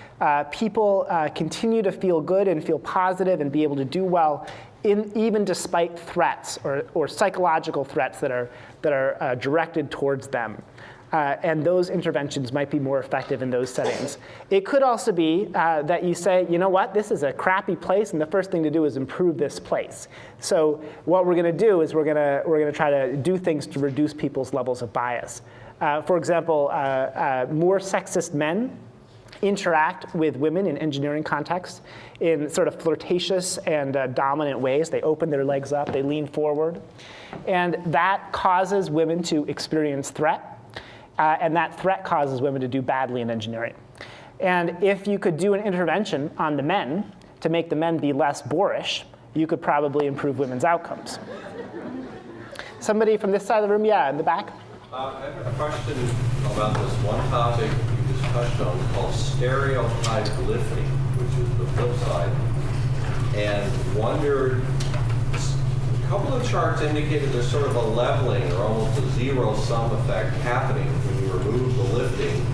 people continue to feel good and feel positive and be able to do well, even despite threats or psychological threats that are directed towards them. And those interventions might be more effective in those settings. It could also be that you say, you know what, this is a crappy place, and the first thing to do is improve this place. So what we're going to do is we're going to try to do things to reduce people's levels of bias. For example, more sexist men interact with women in engineering contexts in sort of flirtatious and dominant ways. They open their legs up, they lean forward, and that causes women to experience threat. And that threat causes women to do badly in engineering. And if you could do an intervention on the men to make the men be less boorish, you could probably improve women's outcomes. Somebody from this side of the room, yeah, in the back? I have a question about this one topic you just touched on called stereotype lifting, which is the flip side. And wondered, a couple of charts indicated there's sort of a leveling or almost a zero-sum effect happening when you remove the lifting.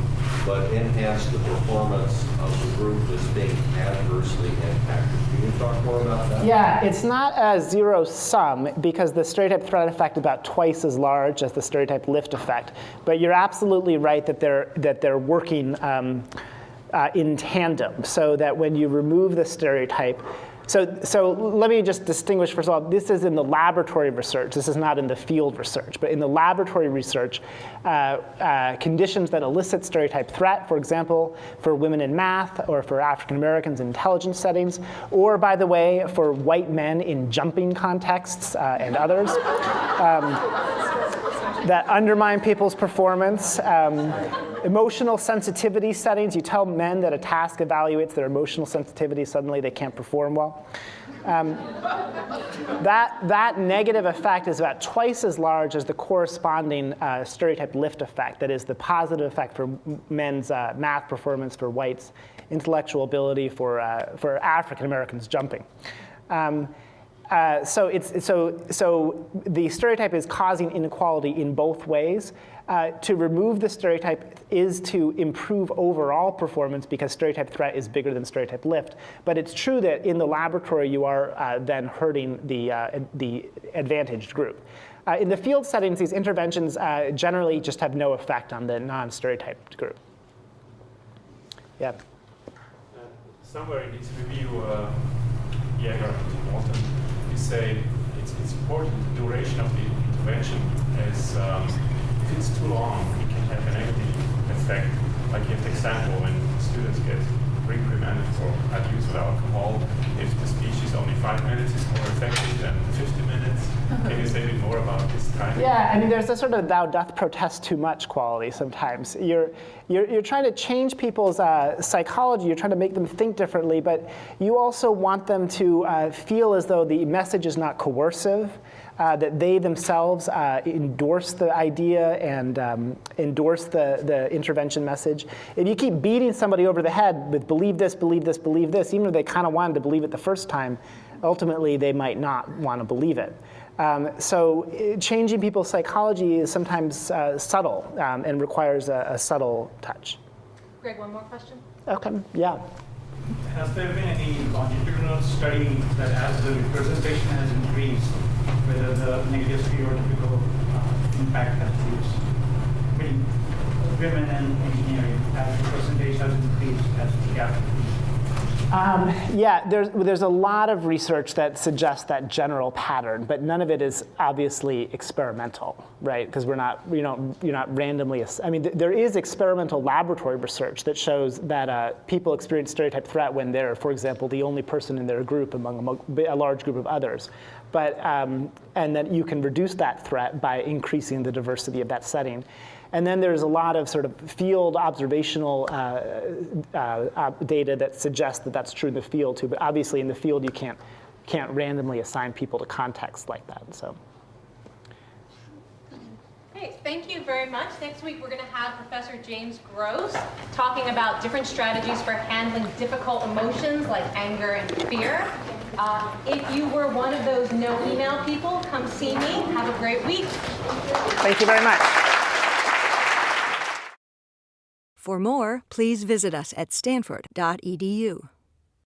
but enhance the performance of the group that's being adversely impacted. Can you talk more about that? Yeah, it's not a zero sum because the stereotype threat effect is about twice as large as the stereotype lift effect. But you're absolutely right that they're working in tandem, so that when you remove the stereotype, so let me just distinguish, first of all, this is in the laboratory research. This is not in the field research. But in the laboratory research, conditions that elicit stereotype threat, for example, for women in math or for African Americans in intelligence settings, or, by the way, for white men in jumping contexts and others, that undermine people's performance. Emotional sensitivity settings, you tell men that a task evaluates their emotional sensitivity, suddenly they can't perform well. That negative effect is about twice as large as the corresponding stereotype lift effect, that is the positive effect for men's math performance, for whites' intellectual ability, for African Americans jumping. So the stereotype is causing inequality in both ways. To remove the stereotype is to improve overall performance because stereotype threat is bigger than stereotype lift. But it's true that in the laboratory you are then hurting the advantaged group. In the field settings, these interventions generally just have no effect on the non-stereotyped group. Yeah. Somewhere in this review, Jäger and Walton, you say it's important the duration of the intervention is if it's too long, it can have a negative effect. Like in the example, when students get reprimanded for abuse of alcohol, if the speech is only 5 minutes, it's more effective than 50 minutes. Can you say a bit more about this timing? Yeah, I mean, there's a sort of thou doth protest too much quality sometimes. You're trying to change people's psychology. You're trying to make them think differently, but you also want them to feel as though the message is not coercive, that they themselves endorse the idea and endorse the intervention message. If you keep beating somebody over the head with believe this, believe this, believe this, even if they kind of wanted to believe it the first time, ultimately they might not want to believe it. So changing people's psychology is sometimes subtle and requires a subtle touch. Greg, one more question? Okay, yeah. Has there been any longitudinal study that as the representation has increased, whether the negative stereotypical impact has reduced? I mean, women in engineering, as the percentage has increased, as the gap increased? Yeah, there's a lot of research that suggests that general pattern, but none of it is obviously experimental, right? Because you're not randomly. I mean, there is experimental laboratory research that shows that people experience stereotype threat when they're, for example, the only person in their group among a large group of others. But and that you can reduce that threat by increasing the diversity of that setting. And then there's a lot of sort of field observational data that suggests that that's true in the field too. But obviously in the field you can't randomly assign people to contexts like that. So. Okay, thank you very much. Next week we're going to have Professor James Gross talking about different strategies for handling difficult emotions like anger and fear. If you were one of those no email people, come see me. Have a great week. Thank you very much. For more, please visit us at stanford.edu.